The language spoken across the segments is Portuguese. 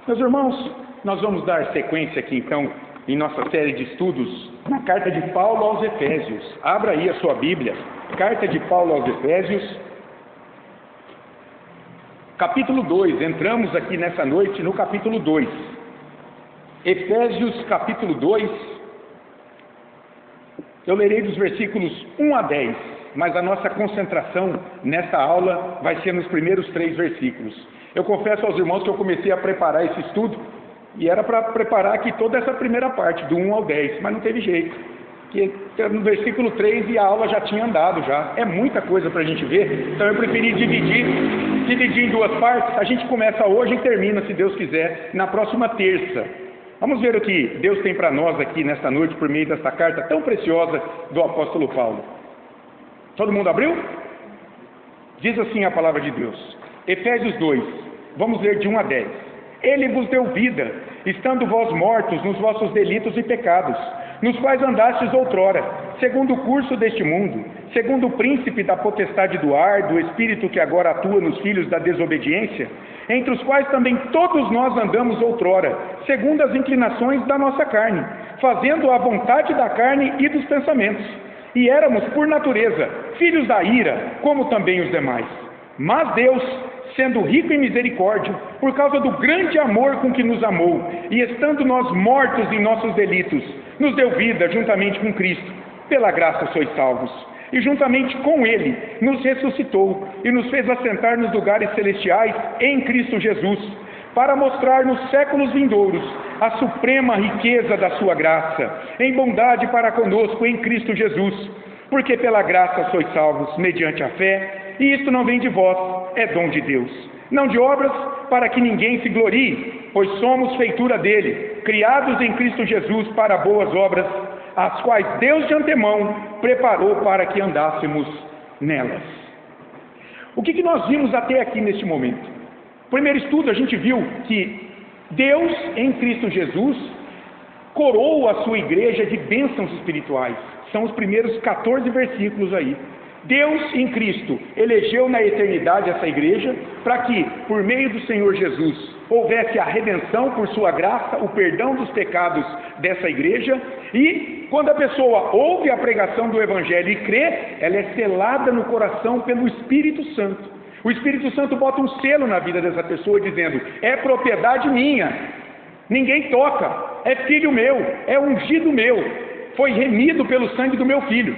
Meus irmãos, nós vamos dar sequência aqui então em nossa série de estudos na carta de Paulo aos Efésios. Abra aí a sua Bíblia, carta de Paulo aos Efésios, capítulo 2. Entramos aqui nessa noite no capítulo 2. Efésios capítulo 2. Eu lerei dos versículos 1 a 10, mas a nossa concentração nesta aula vai ser nos primeiros 3 versículos. Eu confesso aos irmãos que eu comecei a preparar esse estudo e era para preparar aqui toda essa primeira parte, do 1 ao 10, mas não teve jeito. Porque no versículo 3 e a aula já tinha andado já. É muita coisa para a gente ver, então eu preferi dividir em 2 partes. A gente começa hoje e termina, se Deus quiser, na próxima terça. Vamos ver o que Deus tem para nós aqui nesta noite por meio desta carta tão preciosa do apóstolo Paulo. Todo mundo abriu? Diz assim a palavra de Deus. Efésios 2, vamos ler de 1 a 10. Ele vos deu vida, estando vós mortos nos vossos delitos e pecados, nos quais andastes outrora, segundo o curso deste mundo, segundo o príncipe da potestade do ar, do espírito que agora atua nos filhos da desobediência, entre os quais também todos nós andamos outrora, segundo as inclinações da nossa carne, fazendo a vontade da carne e dos pensamentos. E éramos, por natureza, filhos da ira, como também os demais. Mas Deus, sendo rico em misericórdia, por causa do grande amor com que nos amou, e estando nós mortos em nossos delitos, nos deu vida juntamente com Cristo. Pela graça sois salvos. E juntamente com Ele nos ressuscitou e nos fez assentar nos lugares celestiais em Cristo Jesus, para mostrar nos séculos vindouros a suprema riqueza da sua graça, em bondade para conosco em Cristo Jesus. Porque pela graça sois salvos, mediante a fé, e isto não vem de vós, é dom de Deus. Não de obras, para que ninguém se glorie, pois somos feitura dele, criados em Cristo Jesus para boas obras, as quais Deus de antemão preparou para que andássemos nelas. O que nós vimos até aqui neste momento? No primeiro estudo a gente viu que Deus em Cristo Jesus coroou a sua igreja de bênçãos espirituais. São os primeiros 14 versículos aí. Deus em Cristo elegeu na eternidade essa igreja para que, por meio do Senhor Jesus, houvesse a redenção por sua graça, o perdão dos pecados dessa igreja, e quando a pessoa ouve a pregação do Evangelho e crê, ela é selada no coração pelo Espírito Santo. O Espírito Santo bota um selo na vida dessa pessoa dizendo: é propriedade minha, ninguém toca, é filho meu, é ungido meu, foi remido pelo sangue do meu filho.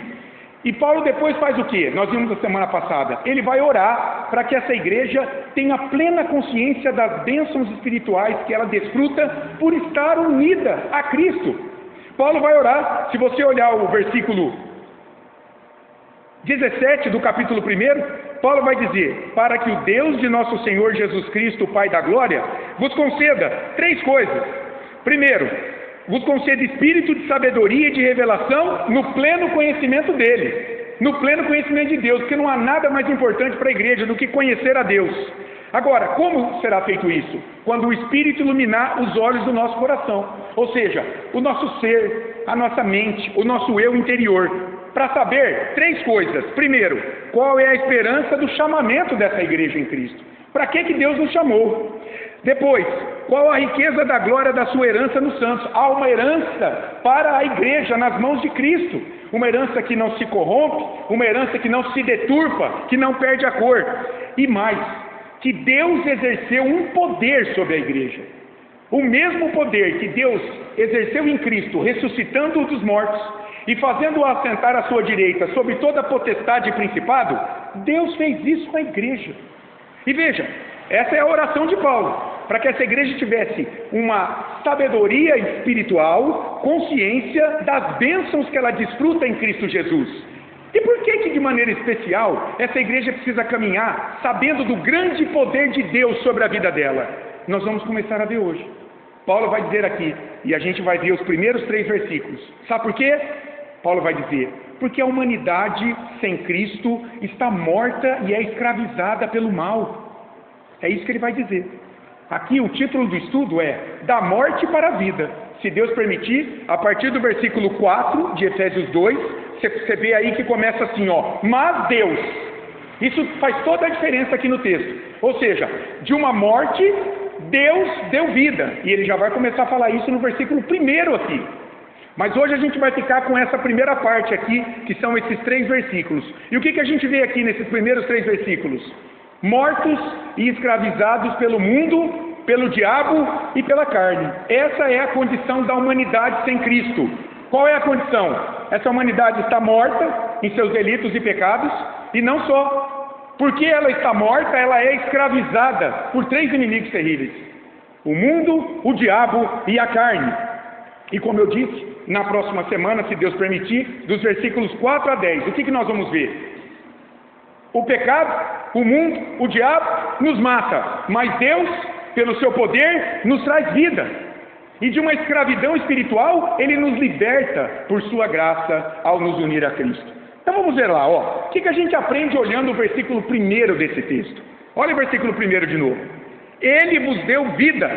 E Paulo depois faz o quê? Nós vimos na semana passada. Ele vai orar para que essa igreja tenha plena consciência das bênçãos espirituais que ela desfruta por estar unida a Cristo. Paulo vai orar, se você olhar o versículo 17 do capítulo 1, Paulo vai dizer: para que o Deus de nosso Senhor Jesus Cristo, o Pai da Glória, vos conceda 3 coisas. Primeiro, vos concede espírito de sabedoria e de revelação no pleno conhecimento dele, no pleno conhecimento de Deus, porque não há nada mais importante para a igreja do que conhecer a Deus. Agora, como será feito isso? Quando o Espírito iluminar os olhos do nosso coração, ou seja, o nosso ser, a nossa mente, o nosso eu interior, para saber 3 coisas. Primeiro, qual é a esperança do chamamento dessa igreja em Cristo? Para que Deus nos chamou? Depois, qual a riqueza da glória da sua herança nos santos? Há uma herança para a igreja nas mãos de Cristo, uma herança que não se corrompe, uma herança que não se deturpa, que não perde a cor. E mais, que Deus exerceu um poder sobre a igreja. O mesmo poder que Deus exerceu em Cristo, ressuscitando-o dos mortos e fazendo-o assentar à sua direita sobre toda a potestade e principado, Deus fez isso com a igreja. E veja, essa é a oração de Paulo, para que essa igreja tivesse uma sabedoria espiritual, consciência das bênçãos que ela desfruta em Cristo Jesus. E por que de maneira especial essa igreja precisa caminhar sabendo do grande poder de Deus sobre a vida dela? Nós vamos começar a ver hoje. Paulo vai dizer aqui, e a gente vai ver os primeiros 3 versículos. Sabe por quê? Paulo vai dizer: porque a humanidade sem Cristo está morta e é escravizada pelo mal. É isso que ele vai dizer. Aqui o título do estudo é Da Morte para a Vida. Se Deus permitir, a partir do versículo 4 de Efésios 2, você vê aí que começa assim, ó: mas Deus. Isso faz toda a diferença aqui no texto. Ou seja, de uma morte Deus deu vida. E ele já vai começar a falar isso no versículo 1 aqui. Mas hoje a gente vai ficar com essa primeira parte aqui, que são esses 3 versículos. E o que a gente vê aqui nesses primeiros 3 versículos? Mortos e escravizados pelo mundo, pelo diabo e pela carne. Essa é a condição da humanidade sem Cristo. Qual é a condição? Essa humanidade está morta em seus delitos e pecados, e não só. Porque ela está morta, ela é escravizada por 3 inimigos terríveis: o mundo, o diabo e a carne. E como eu disse, na próxima semana, se Deus permitir, dos versículos 4 a 10, o que nós vamos ver? O pecado, o mundo, o diabo nos mata, mas Deus, pelo seu poder, nos traz vida. E de uma escravidão espiritual, Ele nos liberta por sua graça ao nos unir a Cristo. Então vamos ver lá, ó. O que a gente aprende olhando o versículo 1 desse texto? Olha o versículo 1 de novo. Ele vos deu vida,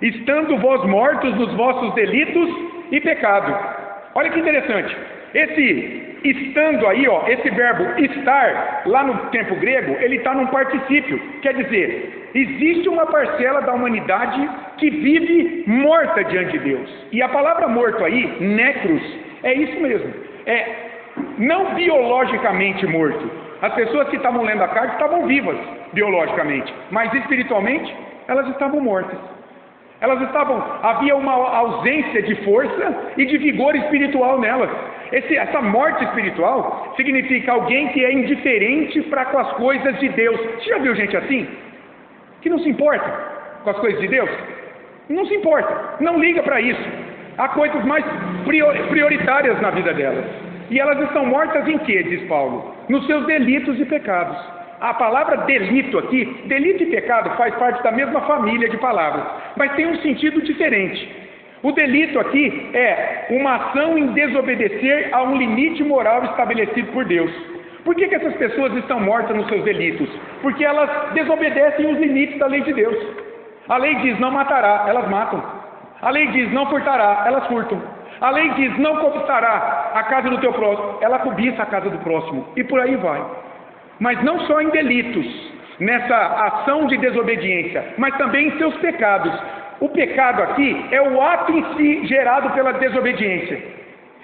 estando vós mortos nos vossos delitos e pecado. Olha que interessante. Esse estando aí, ó, esse verbo estar, lá no tempo grego, ele está num particípio. Quer dizer, existe uma parcela da humanidade que vive morta diante de Deus. E a palavra morto aí, necros, é isso mesmo. É não biologicamente morto. As pessoas que estavam lendo a carta estavam vivas biologicamente, mas espiritualmente elas estavam mortas. Havia uma ausência de força e de vigor espiritual nelas. Essa morte espiritual significa alguém que é indiferente para com as coisas de Deus. Você já viu gente assim? Que não se importa com as coisas de Deus? Não se importa, não liga para isso. Há coisas mais prioritárias na vida delas. E elas estão mortas em quê, diz Paulo? Nos seus delitos e pecados. A palavra delito aqui, delito e pecado faz parte da mesma família de palavras, mas tem um sentido diferente. O delito aqui é uma ação em desobedecer a um limite moral estabelecido por Deus. Por que essas pessoas estão mortas nos seus delitos? Porque elas desobedecem os limites da lei de Deus. A lei diz não matará, elas matam. A lei diz não furtará, elas furtam. A lei diz não cobiçará a casa do teu próximo, ela cobiça a casa do próximo. E por aí vai. Mas não só em delitos, nessa ação de desobediência, mas também em seus pecados. O pecado aqui é o ato em si gerado pela desobediência.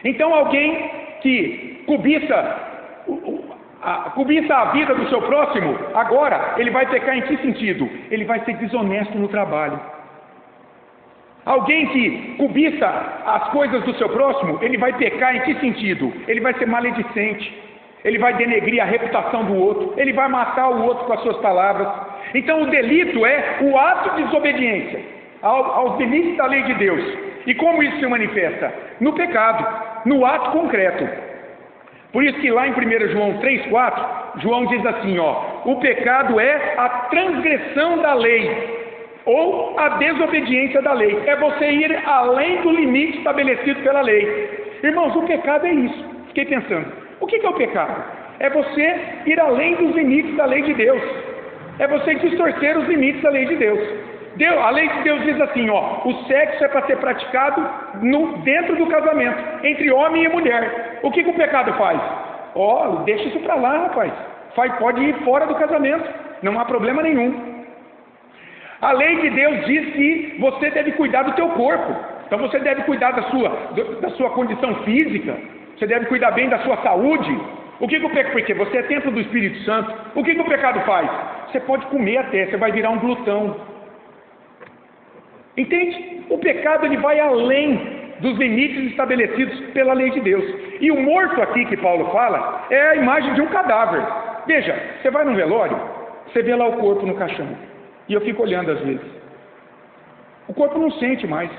Então alguém que cobiça a vida do seu próximo, agora ele vai pecar em que sentido? Ele vai ser desonesto no trabalho. Alguém que cobiça as coisas do seu próximo, ele vai pecar em que sentido? Ele vai ser maledicente. Ele vai denegrir a reputação do outro, ele vai matar o outro com as suas palavras. Então o delito é o ato de desobediência aos limites da lei de Deus. E como isso se manifesta? No pecado, no ato concreto. Por isso que lá em 1 João 3,4, João diz assim, ó, o pecado é a transgressão da lei, ou a desobediência da lei. É você ir além do limite estabelecido pela lei. Irmãos, o pecado é isso. Fiquei pensando. O que é o pecado? É você ir além dos limites da lei de Deus. É você distorcer os limites da lei de Deus. A lei de Deus diz assim, ó, o sexo é para ser praticado dentro do casamento, entre homem e mulher. O que o pecado faz? Ó, deixa isso para lá, rapaz. Pode ir fora do casamento, não há problema nenhum. A lei de Deus diz que você deve cuidar do teu corpo. Então você deve cuidar da sua condição física. Você deve cuidar bem da sua saúde. O que o pecado? Porque você é templo do Espírito Santo. O que o pecado faz? Você pode comer até, você vai virar um glutão. Entende? O pecado ele vai além dos limites estabelecidos pela lei de Deus. E o morto aqui que Paulo fala é a imagem de um cadáver. Veja, você vai num velório, você vê lá o corpo no caixão. E eu fico olhando às vezes. O corpo não sente mais.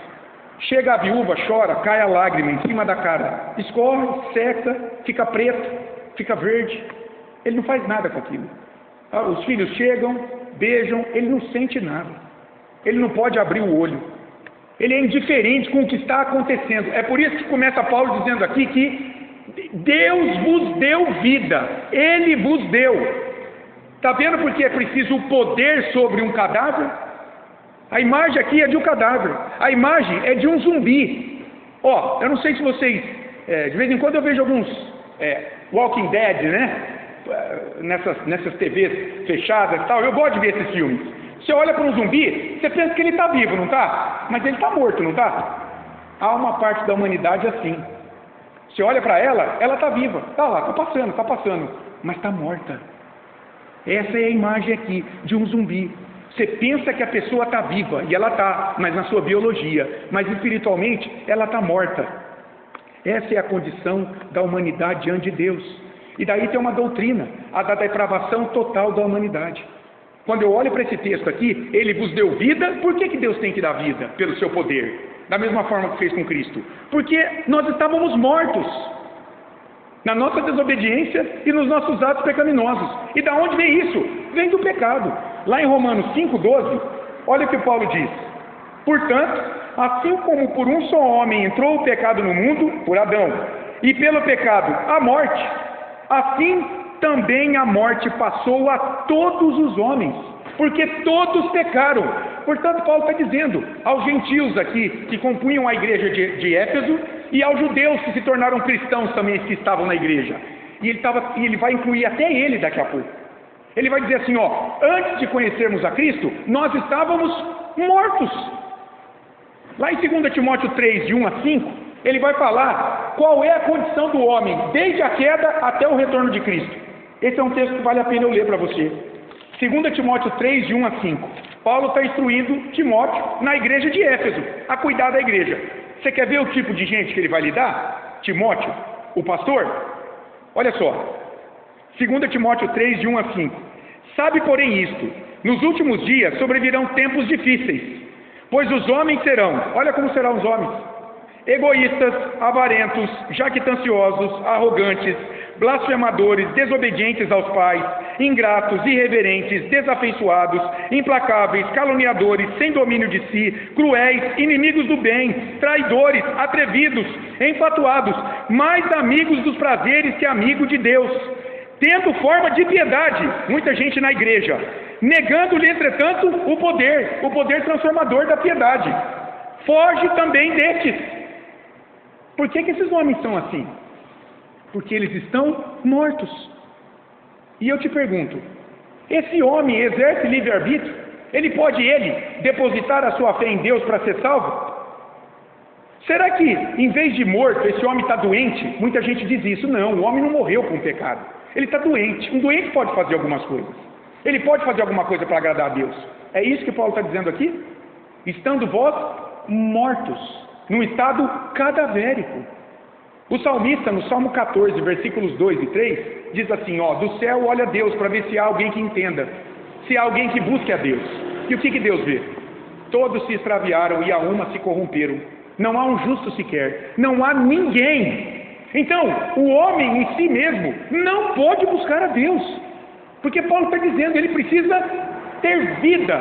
Chega a viúva, chora, cai a lágrima em cima da cara, escorre, seca, fica preto, fica verde. Ele não faz nada com aquilo. Os filhos chegam, beijam, ele não sente nada. Ele não pode abrir o olho. Ele é indiferente com o que está acontecendo. É por isso que começa Paulo dizendo aqui que Deus vos deu vida. Ele vos deu. Está vendo porque é preciso o poder sobre um cadáver? A imagem aqui é de um cadáver. A imagem é de um zumbi. Ó, eu não sei se vocês... de vez em quando eu vejo alguns Walking Dead, né? Nessas TVs fechadas e tal. Eu gosto de ver esses filmes. Você olha para um zumbi, você pensa que ele está vivo, não está? Mas ele está morto, não está? Há uma parte da humanidade assim. Você olha para ela, ela está viva, está lá, está passando, mas está morta. Essa é a imagem aqui de um zumbi. Você pensa que a pessoa está viva, e ela está, mas na sua biologia, mas espiritualmente ela está morta. Essa é a condição da humanidade diante de Deus. E daí tem uma doutrina, a da depravação total da humanidade. Quando eu olho para esse texto aqui, ele vos deu vida, por que Deus tem que dar vida? Pelo seu poder. Da mesma forma que fez com Cristo. Porque nós estávamos mortos na nossa desobediência e nos nossos atos pecaminosos. E da onde vem isso? Vem do pecado. Lá em Romanos 5,12, olha o que Paulo diz. Portanto, assim como por um só homem entrou o pecado no mundo, por Adão, e pelo pecado a morte, assim também a morte passou a todos os homens, porque todos pecaram. Portanto, Paulo está dizendo aos gentios aqui, que compunham a igreja de Éfeso, e aos judeus que se tornaram cristãos também, que estavam na igreja. E ele vai incluir até ele daqui a pouco. Ele vai dizer assim, antes de conhecermos a Cristo, nós estávamos mortos. Lá em 2 Timóteo 3, de 1 a 5, ele vai falar qual é a condição do homem, desde a queda até o retorno de Cristo. Esse é um texto que vale a pena eu ler para você. 2 Timóteo 3, de 1 a 5. Paulo está instruindo Timóteo na igreja de Éfeso, a cuidar da igreja. Você quer ver o tipo de gente que ele vai lidar? Timóteo, o pastor? Olha só. 2 Timóteo 3, de 1 a 5. Sabe, porém, isto: nos últimos dias sobrevirão tempos difíceis, pois os homens serão, olha como serão os homens: egoístas, avarentos, jactanciosos, arrogantes, blasfemadores, desobedientes aos pais, ingratos, irreverentes, desafeiçoados, implacáveis, caluniadores, sem domínio de si, cruéis, inimigos do bem, traidores, atrevidos, enfatuados, mais amigos dos prazeres que amigos de Deus, tendo forma de piedade, muita gente na igreja, negando-lhe, entretanto, o poder transformador da piedade. Foge também destes. Por que esses homens são assim? Porque eles estão mortos. E eu te pergunto, esse homem exerce livre-arbítrio? Ele pode depositar a sua fé em Deus para ser salvo? Será que, em vez de morto, esse homem está doente? Muita gente diz isso. Não, o homem não morreu com o pecado. Ele está doente. Um doente pode fazer algumas coisas. Ele pode fazer alguma coisa para agradar a Deus. É isso que Paulo está dizendo aqui? Estando vós mortos, num estado cadavérico. O salmista, no Salmo 14, versículos 2 e 3, diz assim, do céu olha Deus para ver se há alguém que entenda, se há alguém que busque a Deus. E o que Deus vê? Todos se extraviaram e a uma se corromperam. Não há um justo sequer, não há ninguém. Então, o homem em si mesmo não pode buscar a Deus, porque Paulo está dizendo, ele precisa ter vida.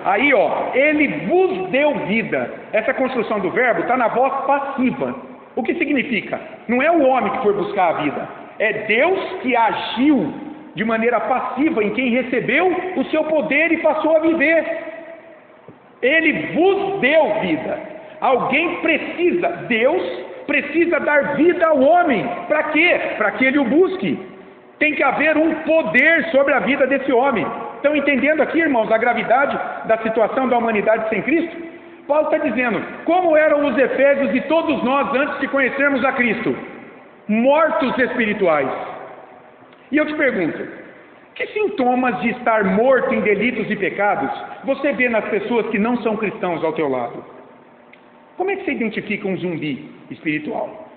Aí, ele vos deu vida. Essa construção do verbo está na voz passiva. O que significa? Não é o homem que foi buscar a vida, é Deus que agiu de maneira passiva em quem recebeu o seu poder e passou a viver. Ele vos deu vida. Alguém precisa, Deus precisa dar vida ao homem. Para quê? Para que ele o busque. Tem que haver um poder sobre a vida desse homem. Estão entendendo aqui, irmãos, a gravidade da situação da humanidade sem Cristo? Paulo está dizendo, como eram os efésios e todos nós antes de conhecermos a Cristo? Mortos espirituais. E eu te pergunto, que sintomas de estar morto em delitos e pecados você vê nas pessoas que não são cristãos ao teu lado? Como é que você identifica um zumbi espiritual?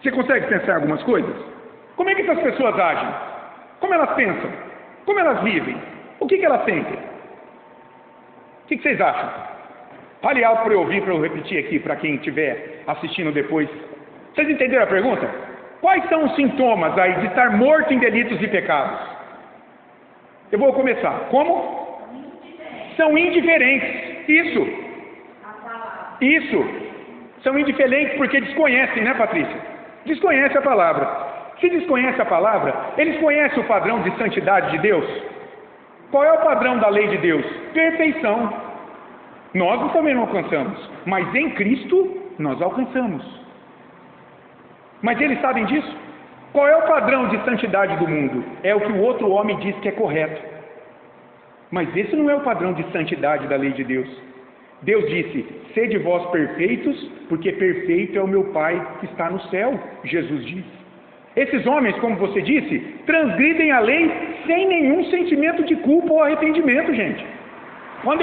Você consegue pensar em algumas coisas? Como é que essas pessoas agem? Como elas pensam? Como elas vivem? O que elas sentem? O que vocês acham? Fale alto para eu ouvir, para eu repetir aqui, para quem estiver assistindo depois. Vocês entenderam a pergunta? Quais são os sintomas aí de estar morto em delitos e pecados? Eu vou começar. Como? São indiferentes. Isso. São indiferentes porque desconhecem, né, Patrícia? Desconhecem a palavra. Se desconhece a palavra, eles conhecem o padrão de santidade de Deus? Qual é o padrão da lei de Deus? Perfeição. Nós também não alcançamos, mas em Cristo nós alcançamos. Mas eles sabem disso? Qual é o padrão de santidade do mundo? É o que o outro homem diz que é correto. Mas esse não é o padrão de santidade da lei de Deus. Deus disse: sede vós perfeitos, porque perfeito é o meu Pai que está no céu, Jesus disse. Esses homens, como você disse, transgridem a lei sem nenhum sentimento de culpa ou arrependimento, gente. Quando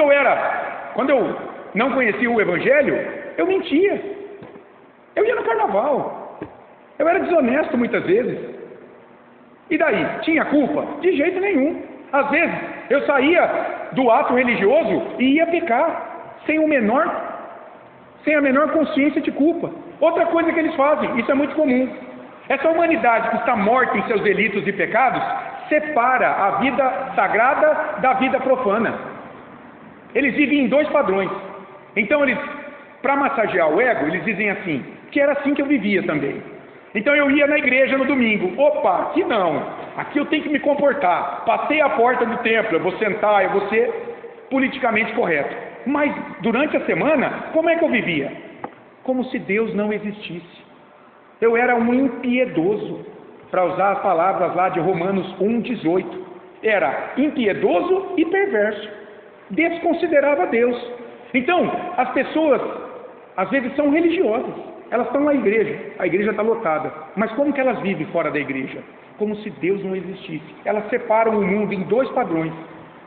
eu não conhecia o Evangelho, eu mentia. Eu ia no carnaval. Eu era desonesto muitas vezes. E daí? Tinha culpa? De jeito nenhum. Às vezes, eu saía do ato religioso e ia pecar, sem a menor consciência de culpa. Outra coisa que eles fazem, isso é muito comum. Essa humanidade que está morta em seus delitos e pecados, separa a vida sagrada da vida profana. Eles vivem em dois padrões. Então, para massagear o ego, eles dizem assim, que era assim que eu vivia também. Então eu ia na igreja no domingo, opa, aqui não, aqui eu tenho que me comportar, passei a porta do templo, eu vou sentar, eu vou ser politicamente correto. Mas durante a semana, como é que eu vivia? Como se Deus não existisse. Eu era um impiedoso, para usar as palavras lá de Romanos 1,18. Era impiedoso e perverso, desconsiderava Deus. Então, as pessoas, às vezes, são religiosas. Elas estão na igreja, a igreja está lotada. Mas como que elas vivem fora da igreja? Como se Deus não existisse. Elas separam o mundo em dois padrões.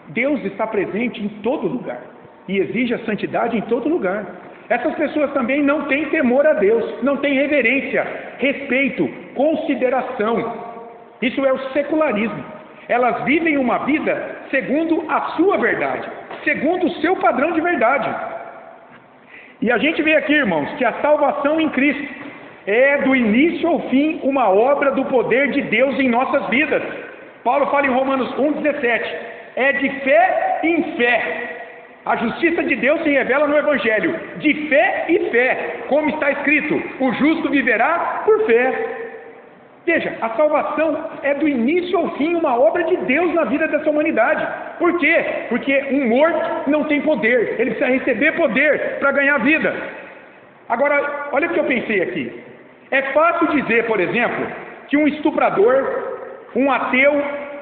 Deus está presente em todo lugar e exige a santidade em todo lugar. Essas pessoas também não têm temor a Deus, não têm reverência, respeito, consideração. Isso é o secularismo. Elas vivem uma vida segundo a sua verdade, segundo o seu padrão de verdade. E a gente vê aqui, irmãos, que a salvação em Cristo é do início ao fim uma obra do poder de Deus em nossas vidas. Paulo fala em Romanos 1,17, é de fé em fé. A justiça de Deus se revela no Evangelho, de fé e fé, como está escrito, o justo viverá por fé. Veja, a salvação é do início ao fim uma obra de Deus na vida dessa humanidade. Por quê? Porque um morto não tem poder, ele precisa receber poder para ganhar vida. Agora, olha o que eu pensei aqui. É fácil dizer, por exemplo, que um estuprador, um ateu,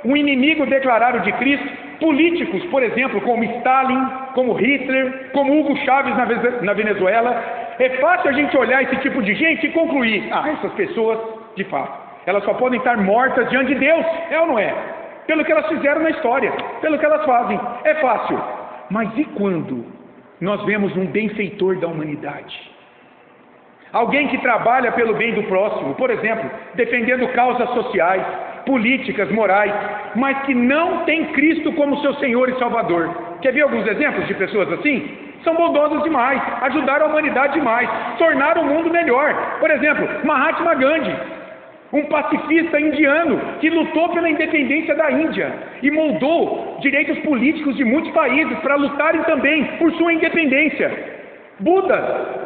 um inimigo declarado de Cristo, políticos, por exemplo, como Stalin, como Hitler, como Hugo Chávez na Venezuela, é fácil a gente olhar esse tipo de gente e concluir, essas pessoas, de fato, elas só podem estar mortas diante de Deus, é ou não é? Pelo que elas fizeram na história, pelo que elas fazem, é fácil. Mas e quando nós vemos um benfeitor da humanidade? Alguém que trabalha pelo bem do próximo, por exemplo, defendendo causas sociais, políticas, morais, mas que não tem Cristo como seu Senhor e Salvador. Quer ver alguns exemplos de pessoas assim? São bondosas demais, ajudaram a humanidade demais, tornaram o mundo melhor. Por exemplo, Mahatma Gandhi, um pacifista indiano que lutou pela independência da Índia e moldou direitos políticos de muitos países para lutarem também por sua independência. Buda,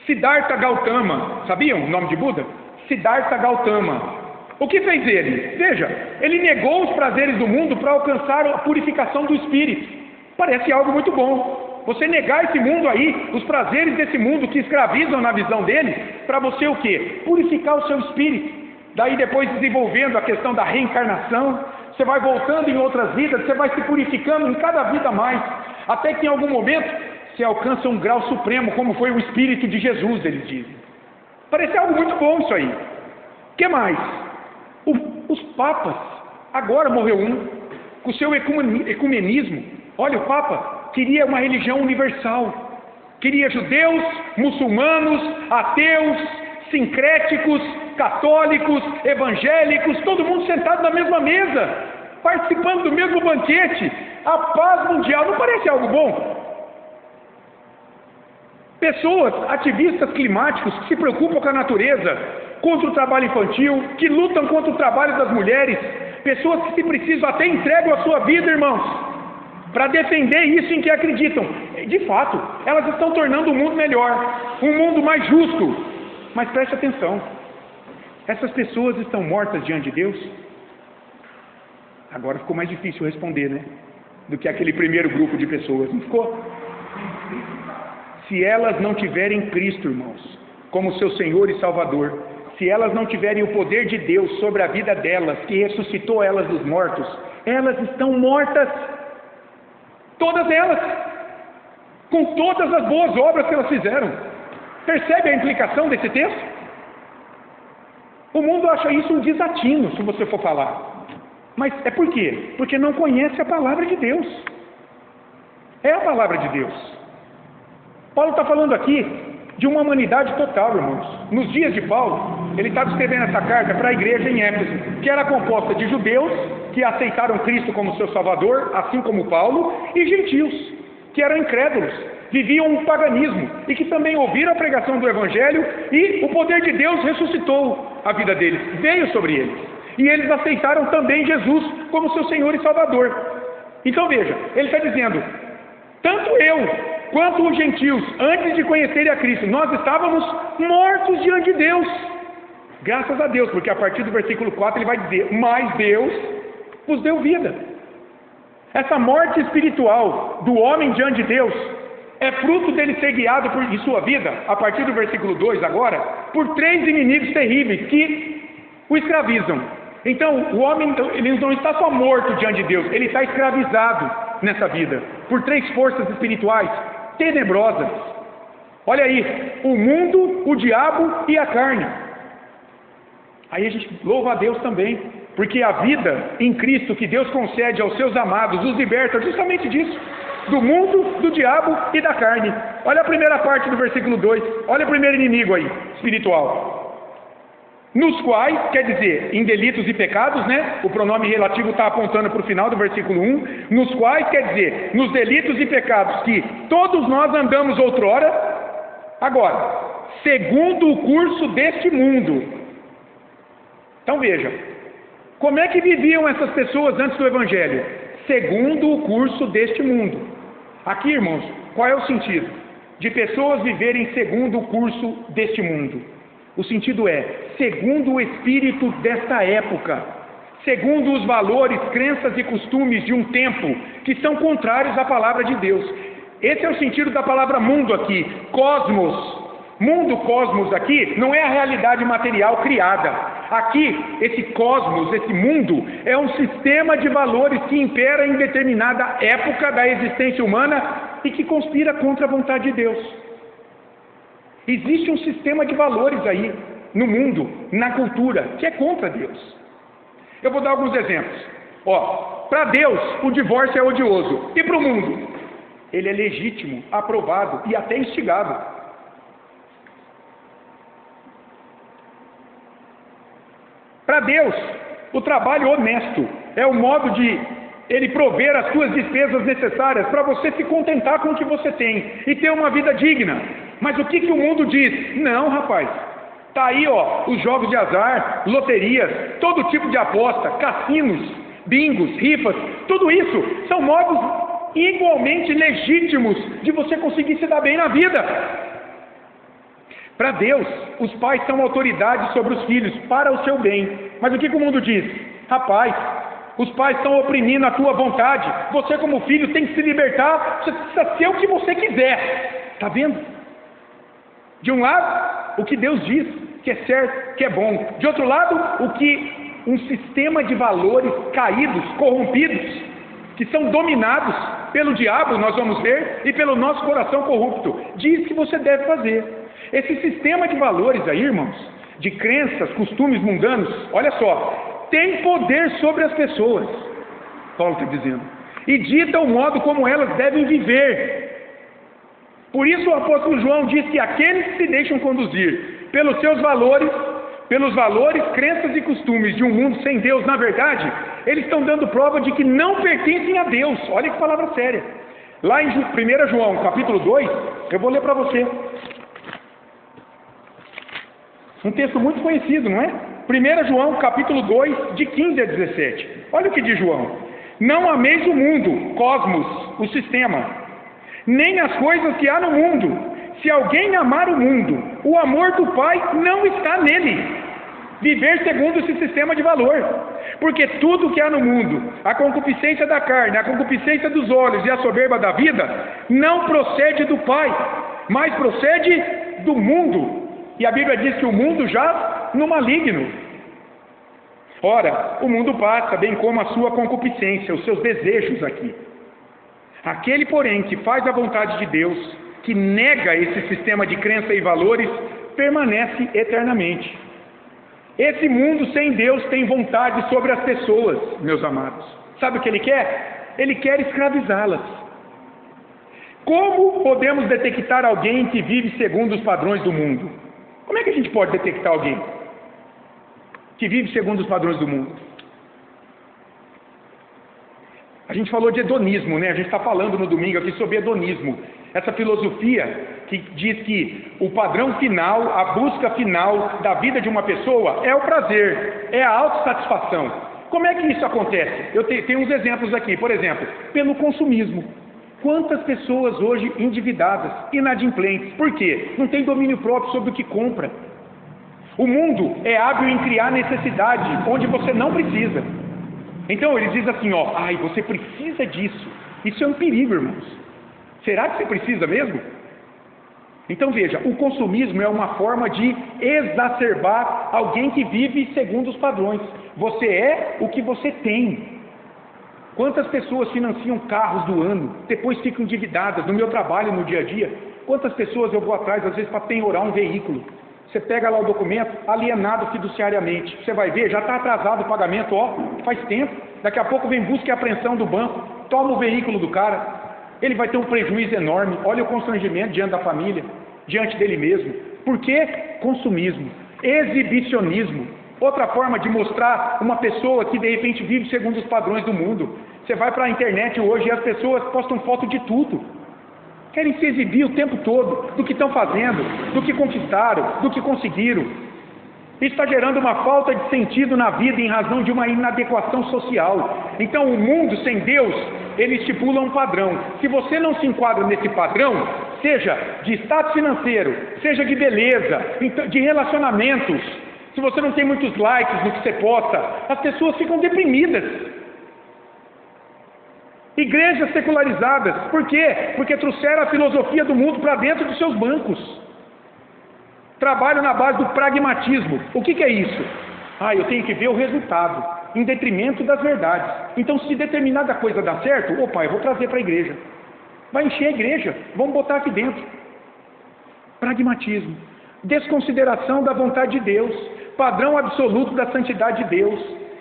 Siddhartha Gautama, sabiam o nome de Buda? Siddhartha Gautama. O que fez ele? Veja, ele negou os prazeres do mundo para alcançar a purificação do espírito. Parece algo muito bom. Você negar esse mundo aí, os prazeres desse mundo que escravizam na visão dele, para você o quê? Purificar o seu espírito. Daí depois desenvolvendo a questão da reencarnação, você vai voltando em outras vidas, você vai se purificando em cada vida mais, até que em algum momento você alcança um grau supremo, como foi o Espírito de Jesus, eles dizem. Parece algo muito bom isso aí. O que mais? Os papas, agora morreu um, com o seu ecumenismo. Olha, o Papa queria uma religião universal. Queria judeus, muçulmanos, ateus, sincréticos, católicos, evangélicos, todo mundo sentado na mesma mesa, participando do mesmo banquete. A paz mundial, não parece algo bom? Pessoas, ativistas climáticos que se preocupam com a natureza, contra o trabalho infantil, que lutam contra o trabalho das mulheres, pessoas que, se precisam, até entregam a sua vida, irmãos, para defender isso em que acreditam. De fato, elas estão tornando o mundo melhor, um mundo mais justo. Mas preste atenção, essas pessoas estão mortas diante de Deus? Agora ficou mais difícil responder, né? Do que aquele primeiro grupo de pessoas, não ficou? Se elas não tiverem Cristo, irmãos, como seu Senhor e Salvador, se elas não tiverem o poder de Deus sobre a vida delas, que ressuscitou elas dos mortos, elas estão mortas. Todas elas. Com todas as boas obras que elas fizeram. Percebe a implicação desse texto? O mundo acha isso um desatino, se você for falar. Mas é por quê? Porque não conhece a palavra de Deus. É a palavra de Deus. Paulo está falando aqui de uma humanidade total, irmãos. Nos dias de Paulo, ele estava escrevendo essa carta para a igreja em Éfeso, que era composta de judeus, que aceitaram Cristo como seu Salvador, assim como Paulo, e gentios, que eram incrédulos, viviam um paganismo, e que também ouviram a pregação do Evangelho, e o poder de Deus ressuscitou a vida deles, veio sobre eles. E eles aceitaram também Jesus como seu Senhor e Salvador. Então veja, ele está dizendo, tanto eu quanto os gentios, antes de conhecerem a Cristo, nós estávamos mortos diante de Deus. Graças a Deus, porque a partir do versículo 4 ele vai dizer, mas Deus vos deu vida. Essa morte espiritual do homem diante de Deus é fruto dele ser guiado em sua vida, a partir do versículo 2 agora, por 3 inimigos terríveis que o escravizam. Então, o homem ele não está só morto diante de Deus, ele está escravizado nessa vida, por 3 forças espirituais tenebrosas. Olha aí, o mundo, o diabo e a carne. Aí a gente louva a Deus também, porque a vida em Cristo que Deus concede aos seus amados os liberta justamente disso, do mundo, do diabo e da carne. Olha a primeira parte do versículo 2, olha o primeiro inimigo aí, espiritual. Nos quais, quer dizer, em delitos e pecados, né? O pronome relativo está apontando para o final do versículo 1. Nos quais, quer dizer, nos delitos e pecados que todos nós andamos outrora. Agora, segundo o curso deste mundo. Então veja, como é que viviam essas pessoas antes do Evangelho? Segundo o curso deste mundo. Aqui, irmãos, qual é o sentido? De pessoas viverem segundo o curso deste mundo. O sentido é, segundo o espírito desta época, segundo os valores, crenças e costumes de um tempo que são contrários à palavra de Deus. Esse é o sentido da palavra mundo aqui, cosmos. Mundo, cosmos aqui, não é a realidade material criada. Aqui, esse cosmos, esse mundo, é um sistema de valores que impera em determinada época da existência humana e que conspira contra a vontade de Deus. Existe um sistema de valores aí, no mundo, na cultura, que é contra Deus. Eu vou dar alguns exemplos. Para Deus, o divórcio é odioso. E para o mundo? Ele é legítimo, aprovado e até instigado. Para Deus, o trabalho honesto é o modo de Ele prover as suas despesas necessárias para você se contentar com o que você tem e ter uma vida digna. Mas o que o mundo diz? Não, rapaz. Está aí, os jogos de azar, loterias, todo tipo de aposta, cassinos, bingos, rifas, tudo isso são modos igualmente legítimos de você conseguir se dar bem na vida. Para Deus, os pais são autoridade sobre os filhos, para o seu bem. Mas o que o mundo diz? Rapaz, os pais estão oprimindo a tua vontade. Você como filho tem que se libertar. Você precisa ser o que você quiser. Está vendo? De um lado, o que Deus diz, que é certo, que é bom. De outro lado, o que um sistema de valores caídos, corrompidos, que são dominados pelo diabo, nós vamos ver, e pelo nosso coração corrupto, diz que você deve fazer. Esse sistema de valores aí, irmãos, de crenças, costumes mundanos, olha só, tem poder sobre as pessoas, Paulo está dizendo, e dita o modo como elas devem viver. Por isso o apóstolo João diz que aqueles que se deixam conduzir pelos seus valores, crenças e costumes de um mundo sem Deus, na verdade, eles estão dando prova de que não pertencem a Deus. Olha que palavra séria. Lá em 1 João, capítulo 2, eu vou ler para você. Um texto muito conhecido, não é? 1 João, capítulo 2, de 15 a 17. Olha o que diz João. Não ameis o mundo, cosmos, o sistema, nem as coisas que há no mundo. Se alguém amar o mundo, o amor do Pai não está nele. Viver segundo esse sistema de valor. Porque tudo que há no mundo, a concupiscência da carne, a concupiscência dos olhos e a soberba da vida, não procede do Pai, mas procede do mundo. E a Bíblia diz que o mundo jaz no maligno. Ora, o mundo passa, bem como a sua concupiscência, os seus desejos aqui. Aquele, porém, que faz a vontade de Deus, que nega esse sistema de crença e valores, permanece eternamente. Esse mundo sem Deus tem vontade sobre as pessoas, meus amados. Sabe o que ele quer? Ele quer escravizá-las. Como podemos detectar alguém que vive segundo os padrões do mundo? Como é que a gente pode detectar alguém que vive segundo os padrões do mundo? A gente falou de hedonismo, né? A gente está falando no domingo aqui sobre hedonismo. Essa filosofia que diz que o padrão final, a busca final da vida de uma pessoa é o prazer, é a autossatisfação. Como é que isso acontece? Eu tenho uns exemplos aqui. Por exemplo, pelo consumismo. Quantas pessoas hoje endividadas, inadimplentes? Por quê? Não tem domínio próprio sobre o que compra. O mundo é hábil em criar necessidade onde você não precisa. Então ele diz assim, você precisa disso. Isso é um perigo, irmãos. Será que você precisa mesmo? Então veja, o consumismo é uma forma de exacerbar alguém que vive segundo os padrões. Você é o que você tem. Quantas pessoas financiam carros do ano, depois ficam endividadas? No meu trabalho, no dia a dia, quantas pessoas eu vou atrás, às vezes, para penhorar um veículo? Você pega lá o documento, alienado fiduciariamente. Você vai ver, já está atrasado o pagamento, faz tempo. Daqui a pouco vem busca e apreensão do banco, toma o veículo do cara. Ele vai ter um prejuízo enorme. Olha o constrangimento diante da família, diante dele mesmo. Por quê? Consumismo, exibicionismo. Outra forma de mostrar uma pessoa que de repente vive segundo os padrões do mundo. Você vai para a internet hoje e as pessoas postam foto de tudo. Querem se exibir o tempo todo do que estão fazendo, do que conquistaram, do que conseguiram. Isso está gerando uma falta de sentido na vida em razão de uma inadequação social. Então o mundo sem Deus, ele estipula um padrão. Se você não se enquadra nesse padrão, seja de status financeiro, seja de beleza, de relacionamentos, se você não tem muitos likes no que você posta, as pessoas ficam deprimidas. Igrejas secularizadas, por quê? Porque trouxeram a filosofia do mundo para dentro dos seus bancos. Trabalham na base do pragmatismo. O que é isso? Eu tenho que ver o resultado, em detrimento das verdades. Então, se determinada coisa dá certo, eu vou trazer para a igreja. Vai encher a igreja, vamos botar aqui dentro. Pragmatismo. Desconsideração da vontade de Deus, padrão absoluto da santidade de Deus.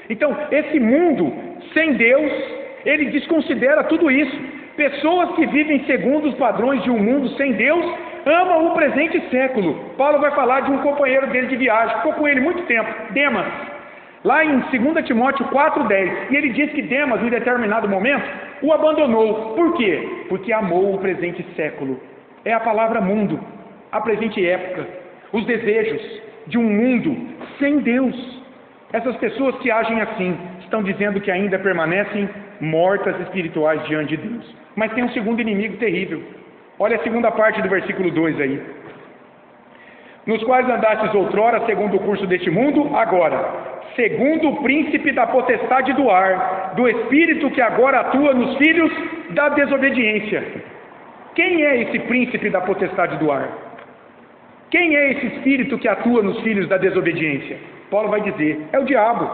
Então, esse mundo sem Deus, ele desconsidera tudo isso. Pessoas que vivem segundo os padrões de um mundo sem Deus, amam o presente século. Paulo vai falar de um companheiro dele de viagem, ficou com ele muito tempo, Demas, lá em 2 Timóteo 4,10, e ele diz que Demas, em determinado momento, o abandonou. Por quê? Porque amou o presente século. É a palavra mundo, a presente época, os desejos de um mundo sem Deus. Essas pessoas que agem assim, estão dizendo que ainda permanecem mortas espirituais diante de Deus. Mas tem um segundo inimigo terrível. Olha a segunda parte do versículo 2 aí. Nos quais andastes outrora, segundo o curso deste mundo, agora, segundo o príncipe da potestade do ar, do espírito que agora atua nos filhos da desobediência. Quem é esse príncipe da potestade do ar? Quem é esse espírito que atua nos filhos da desobediência? Paulo vai dizer, é o diabo.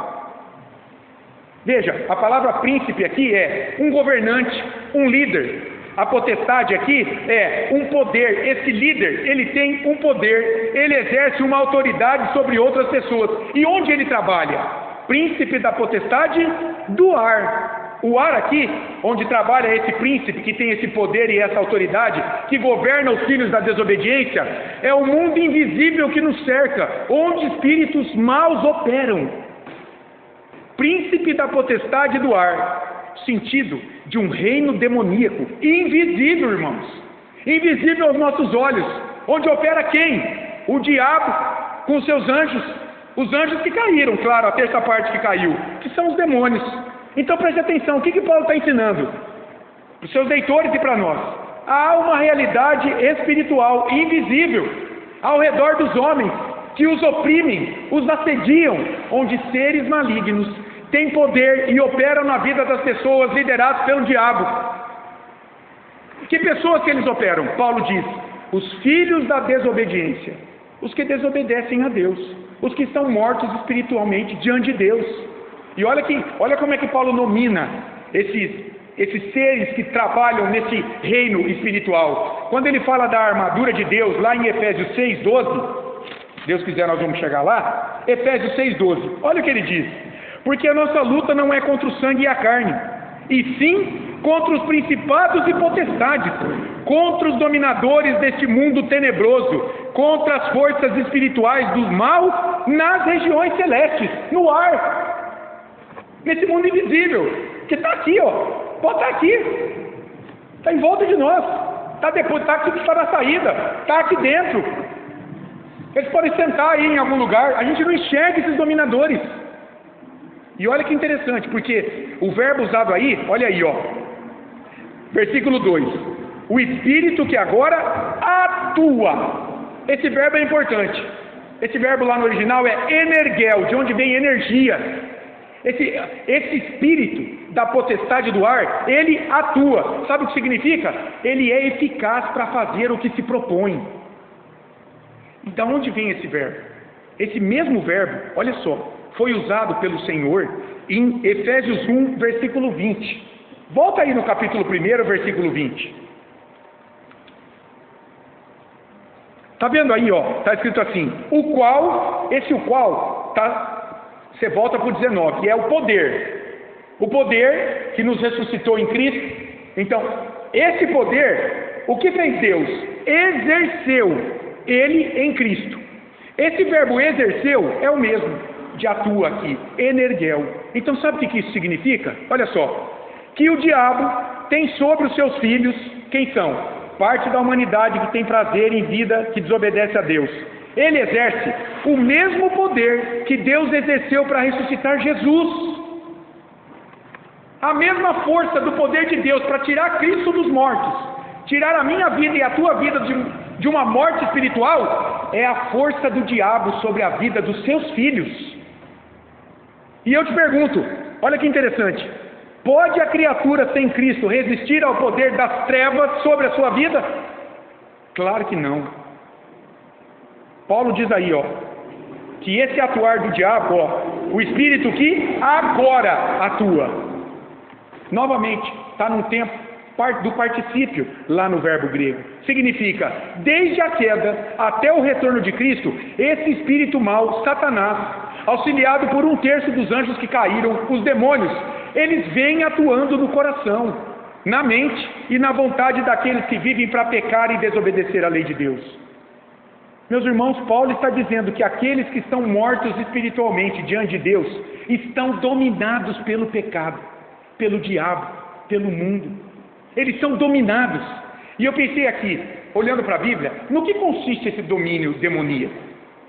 Veja, a palavra príncipe aqui é um governante, um líder. A potestade aqui é um poder. Esse líder, ele tem um poder, ele exerce uma autoridade sobre outras pessoas. E onde ele trabalha? Príncipe da potestade do ar. O ar aqui, onde trabalha esse príncipe que tem esse poder e essa autoridade, que governa os filhos da desobediência, é o mundo invisível que nos cerca, onde espíritos maus operam. Príncipe da potestade do ar, sentido de um reino demoníaco, invisível, irmãos, invisível aos nossos olhos, onde opera quem? O diabo com seus anjos, os anjos que caíram, claro, a terça parte que caiu, que são os demônios. Então preste atenção, o que Paulo está ensinando? Para os seus leitores e para nós. Há uma realidade espiritual invisível ao redor dos homens, que os oprimem, os assediam, onde seres malignos têm poder e operam na vida das pessoas, liderados pelo diabo. Que pessoas que eles operam? Paulo diz, os filhos da desobediência. Os que desobedecem a Deus, os que estão mortos espiritualmente diante de Deus. E olha como é que Paulo nomina esses seres que trabalham nesse reino espiritual. Quando ele fala da armadura de Deus, lá em Efésios 6,12, Deus quiser nós vamos chegar lá, Efésios 6,12, olha o que ele diz: porque a nossa luta não é contra o sangue e a carne, e sim contra os principados e potestades, contra os dominadores deste mundo tenebroso, contra as forças espirituais do mal nas regiões celestes, no ar, nesse mundo invisível, que está aqui, ó, pode estar aqui, está em volta de nós, está aqui, está na saída, está aqui dentro. Eles podem sentar aí em algum lugar, a gente não enxerga esses dominadores. E olha que interessante, porque o verbo usado aí, olha aí, ó, versículo 2, o Espírito que agora atua. Esse verbo é importante. Esse verbo lá no original é energel, de onde vem energia. Esse Espírito da potestade do ar, ele atua. Sabe o que significa? Ele é eficaz para fazer o que se propõe. E de onde vem esse verbo? Esse mesmo verbo, olha só, foi usado pelo Senhor em Efésios 1, versículo 20. Volta aí no capítulo 1, versículo 20. Está vendo aí, ó? Está escrito assim: o qual, você volta para o 19, que é o poder que nos ressuscitou em Cristo. Então, esse poder, o que fez Deus? Exerceu ele em Cristo. Esse verbo exerceu é o mesmo de atua aqui, energel. Então sabe o que isso significa? Olha só, que o diabo tem sobre os seus filhos, quem são? Parte da humanidade que tem prazer em vida, que desobedece a Deus. Ele exerce o mesmo poder que Deus exerceu para ressuscitar Jesus. A mesma força do poder de Deus para tirar Cristo dos mortos, tirar a minha vida e a tua vida de uma morte espiritual, é a força do diabo sobre a vida dos seus filhos. E eu te pergunto, olha que interessante, pode a criatura sem Cristo resistir ao poder das trevas sobre a sua vida? Claro que não. Paulo diz aí, ó, que esse atuar do diabo, ó, o espírito que agora atua. Novamente, está num tempo do particípio lá no verbo grego. Significa, desde a queda até o retorno de Cristo, esse espírito mau, Satanás, auxiliado por 1/3 dos anjos que caíram, os demônios, eles vêm atuando no coração, na mente e na vontade daqueles que vivem para pecar e desobedecer a lei de Deus. Meus irmãos, Paulo está dizendo que aqueles que estão mortos espiritualmente diante de Deus estão dominados pelo pecado, pelo diabo, pelo mundo. Eles são dominados. E eu pensei aqui, olhando para a Bíblia, no que consiste esse domínio demoníaco?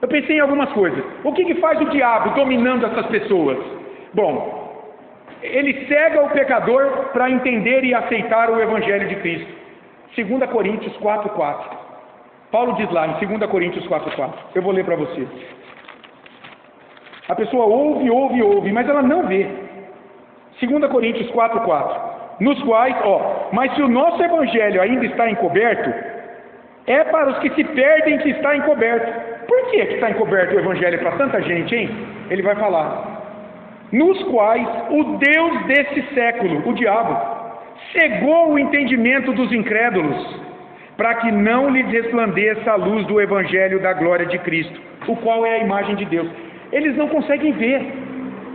Eu pensei em algumas coisas. O que faz o diabo dominando essas pessoas? Bom, ele cega o pecador para entender e aceitar o Evangelho de Cristo. 2 Coríntios 4,4. Paulo diz lá em 2 Coríntios 4,4. Eu vou ler para você. A pessoa ouve, mas ela não vê. 2 Coríntios 4,4. Nos quais, mas se o nosso Evangelho ainda está encoberto, é para os que se perdem que está encoberto. Por que está encoberto o Evangelho para tanta gente, hein? Ele vai falar. Nos quais o Deus desse século, o diabo, cegou o entendimento dos incrédulos, para que não lhes resplandeça a luz do Evangelho da glória de Cristo, o qual é a imagem de Deus. Eles não conseguem ver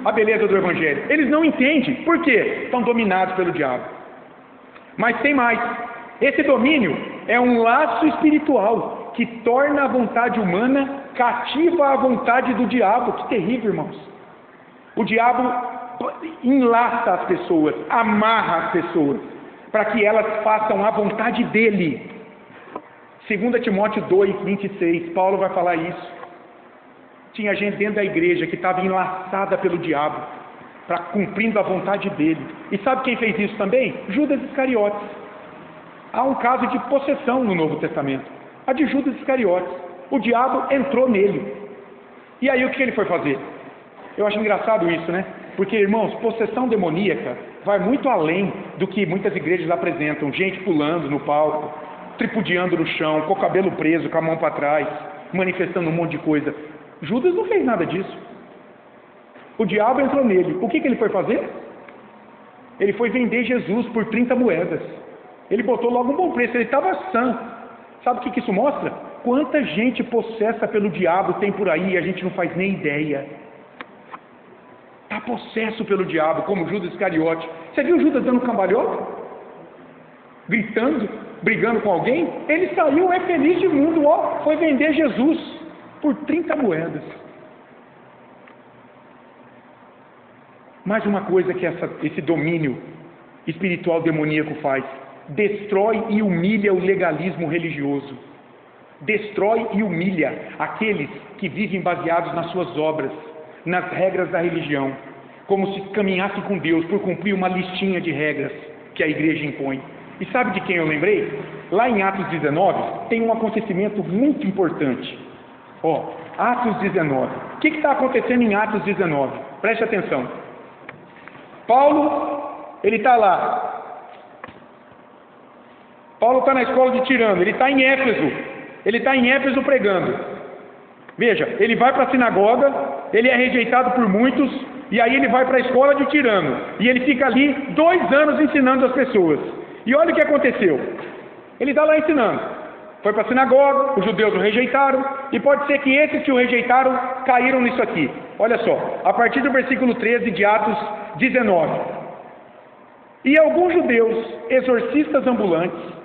a beleza do Evangelho. Eles não entendem. Por quê? Estão dominados pelo diabo. Mas tem mais. Esse domínio é um laço espiritual que torna a vontade humana cativa à vontade do diabo. Que terrível, irmãos. O diabo enlaça as pessoas, amarra as pessoas, para que elas façam a vontade dele. 2 Timóteo 2:26, Paulo vai falar isso. Tinha gente dentro da igreja que estava enlaçada pelo diabo, para cumprindo a vontade dele. E sabe quem fez isso também? Judas Iscariotes. Há um caso de possessão no Novo Testamento, a de Judas Iscariotes. O diabo entrou nele. E aí o que ele foi fazer? Eu acho engraçado isso, né? Porque, irmãos, possessão demoníaca vai muito além do que muitas igrejas apresentam. Gente pulando no palco, tripudiando no chão, com o cabelo preso, com a mão para trás. manifestando um monte de coisa. Judas não fez nada disso. O diabo entrou nele. O que ele foi fazer? Ele foi vender Jesus por 30 moedas. Ele botou logo um bom preço, ele estava sã. Sabe o que isso mostra? Quanta gente possessa pelo diabo tem por aí e a gente não faz nem ideia. Está possesso pelo diabo, como Judas Iscariote. Você viu Judas dando cambalhota? Gritando, brigando com alguém? Ele saiu, é feliz de mundo, ó, foi vender Jesus por 30 moedas. Mais uma coisa que esse domínio espiritual demoníaco faz: destrói e humilha o legalismo religioso. Destrói e humilha aqueles que vivem baseados nas suas obras, nas regras da religião, como se caminhasse com Deus por cumprir uma listinha de regras que a igreja impõe. E sabe de quem eu lembrei? Lá em Atos 19 tem um acontecimento muito importante. Ó, Atos 19. O que está acontecendo em Atos 19? Preste atenção. Paulo, ele está lá. Paulo está na escola de Tirano, ele está em Éfeso. Ele está em Éfeso pregando. Veja, ele vai para a sinagoga, ele é rejeitado por muitos, e aí ele vai para a escola de Tirano. E ele fica ali 2 anos ensinando as pessoas. E olha o que aconteceu. Ele está lá ensinando. Foi para a sinagoga, os judeus o rejeitaram, e pode ser que esses que o rejeitaram caíram nisso aqui. Olha só, a partir do versículo 13 de Atos 19. E alguns judeus, exorcistas ambulantes,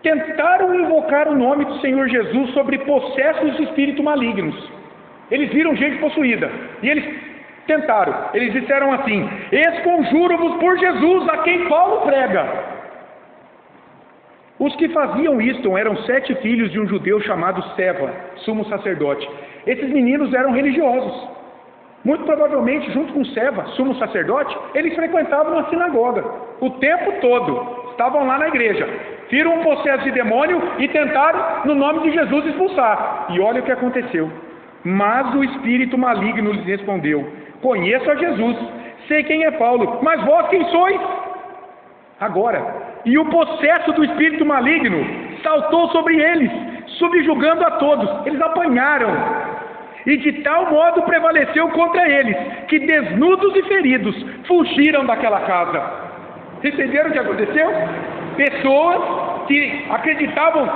tentaram invocar o nome do Senhor Jesus sobre possessos de espíritos malignos. Eles viram gente possuída, e eles tentaram. Eles disseram assim: esconjuro-vos por Jesus, a quem Paulo prega. Os que faziam isto eram 7 filhos de um judeu chamado Seva, sumo sacerdote. Esses meninos eram religiosos. Muito provavelmente, junto com Seva, sumo sacerdote, eles frequentavam a sinagoga o tempo todo. Estavam lá na igreja. Viram um possesso de demônio e tentaram, no nome de Jesus, expulsar. E olha o que aconteceu. Mas o espírito maligno lhes respondeu: conheço a Jesus, sei quem é Paulo, mas vós quem sois? Agora, e o possesso do espírito maligno saltou sobre eles, subjugando a todos. Eles apanharam, e de tal modo prevaleceu contra eles, que desnudos e feridos fugiram daquela casa. Entenderam o que aconteceu? Pessoas que acreditavam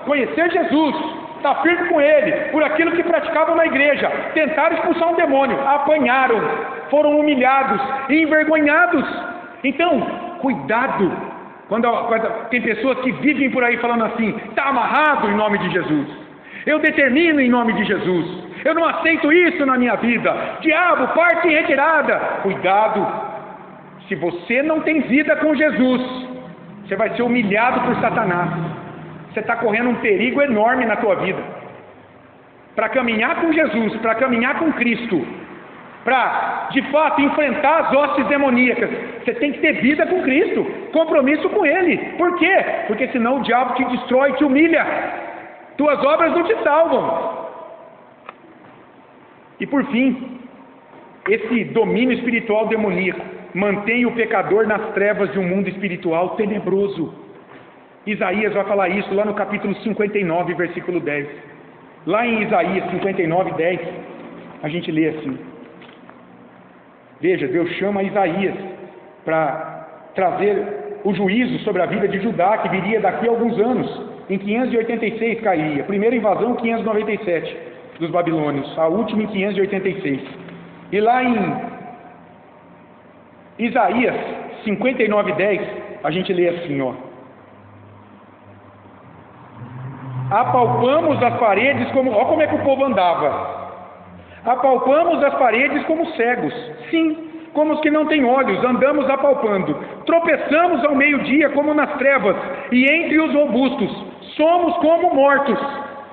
conhecer Jesus, estar firme com Ele, por aquilo que praticavam na igreja, tentaram expulsar um demônio, apanharam, foram humilhados e envergonhados. Então, cuidado, quando tem pessoas que vivem por aí falando assim: está amarrado em nome de Jesus, eu determino em nome de Jesus, eu não aceito isso na minha vida, diabo, parte em retirada. Cuidado, se você não tem vida com Jesus, você vai ser humilhado por Satanás. Você está correndo um perigo enorme na tua vida. Para caminhar com Jesus, para caminhar com Cristo, para de fato enfrentar as hostes demoníacas, você tem que ter vida com Cristo, compromisso com Ele. Por quê? Porque senão o diabo te destrói, te humilha. Tuas obras não te salvam. E por fim, esse domínio espiritual demoníaco mantém o pecador nas trevas de um mundo espiritual tenebroso. Isaías vai falar isso lá no capítulo 59, versículo 10. Lá em Isaías 59, 10, a gente lê assim. Veja, Deus chama Isaías para trazer o juízo sobre a vida de Judá, que viria daqui a alguns anos. Em 586 cairia. Primeira invasão, 597 dos babilônios. A última em 586. E lá em Isaías 59, 10, a gente lê assim, ó. Apalpamos as paredes como... Olha como é que o povo andava. Apalpamos as paredes como cegos. Sim, como os que não têm olhos, andamos apalpando. Tropeçamos ao meio-dia como nas trevas, e entre os robustos, somos como mortos.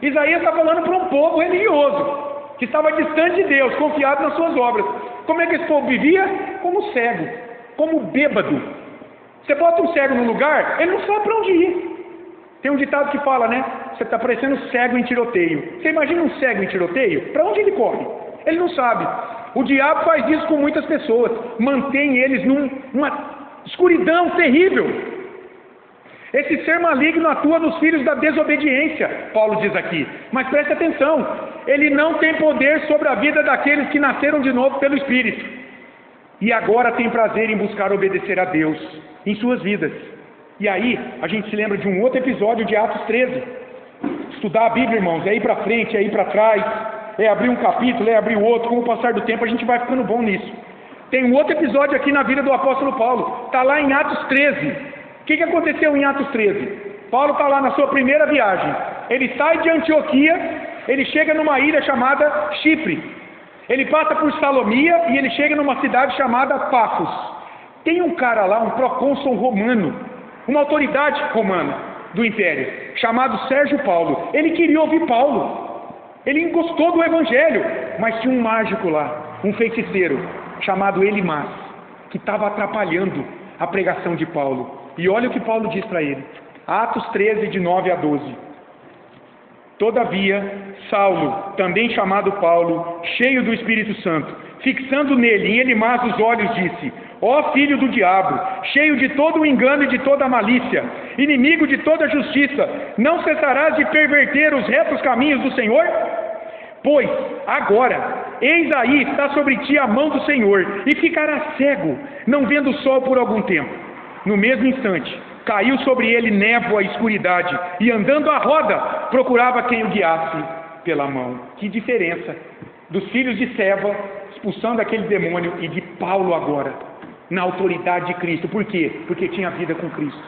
Isaías está falando para um povo religioso, que estava distante de Deus, confiado nas suas obras. Como é que esse povo vivia? Como cego, como bêbado. Você bota um cego num lugar, ele não sabe para onde ir. Tem um ditado que fala, né? Você está parecendo cego em tiroteio. Você imagina um cego em tiroteio? Para onde ele corre? Ele não sabe. O diabo faz isso com muitas pessoas. Mantém eles numa escuridão terrível. Esse ser maligno atua nos filhos da desobediência, Paulo diz aqui. Mas preste atenção, ele não tem poder sobre a vida daqueles que nasceram de novo pelo Espírito. E agora tem prazer em buscar obedecer a Deus em suas vidas. E aí, a gente se lembra de um outro episódio de Atos 13. Estudar a Bíblia, irmãos, é ir para frente, é ir para trás, é abrir um capítulo, é abrir o outro. Com o passar do tempo, a gente vai ficando bom nisso. Tem um outro episódio aqui na vida do apóstolo Paulo. Está lá em Atos 13. O que aconteceu em Atos 13? Paulo está lá na sua primeira viagem. Ele sai de Antioquia, ele chega numa ilha chamada Chipre. Ele passa por Salomia e ele chega numa cidade chamada Pafos. Tem um cara lá, um procônsul romano, uma autoridade romana do império, chamado Sérgio Paulo. Ele queria ouvir Paulo. Ele gostou do evangelho, mas tinha um mágico lá, um feiticeiro, chamado Elimas, que estava atrapalhando a pregação de Paulo. E olha o que Paulo diz para ele. Atos 13, de 9 a 12. Todavia, Saulo, também chamado Paulo, cheio do Espírito Santo, fixando nele, em Elimas, os olhos, disse: ó filho do diabo, cheio de todo o engano e de toda a malícia, inimigo de toda a justiça, não cessarás de perverter os retos caminhos do Senhor? Pois, agora, eis aí está sobre ti a mão do Senhor, e ficarás cego, não vendo o sol por algum tempo. No mesmo instante, caiu sobre ele névoa e escuridade, e andando à roda, procurava quem o guiasse pela mão. Que diferença dos filhos de Seva, expulsando aquele demônio, e de Paulo agora, na autoridade de Cristo. Por quê? Porque tinha vida com Cristo.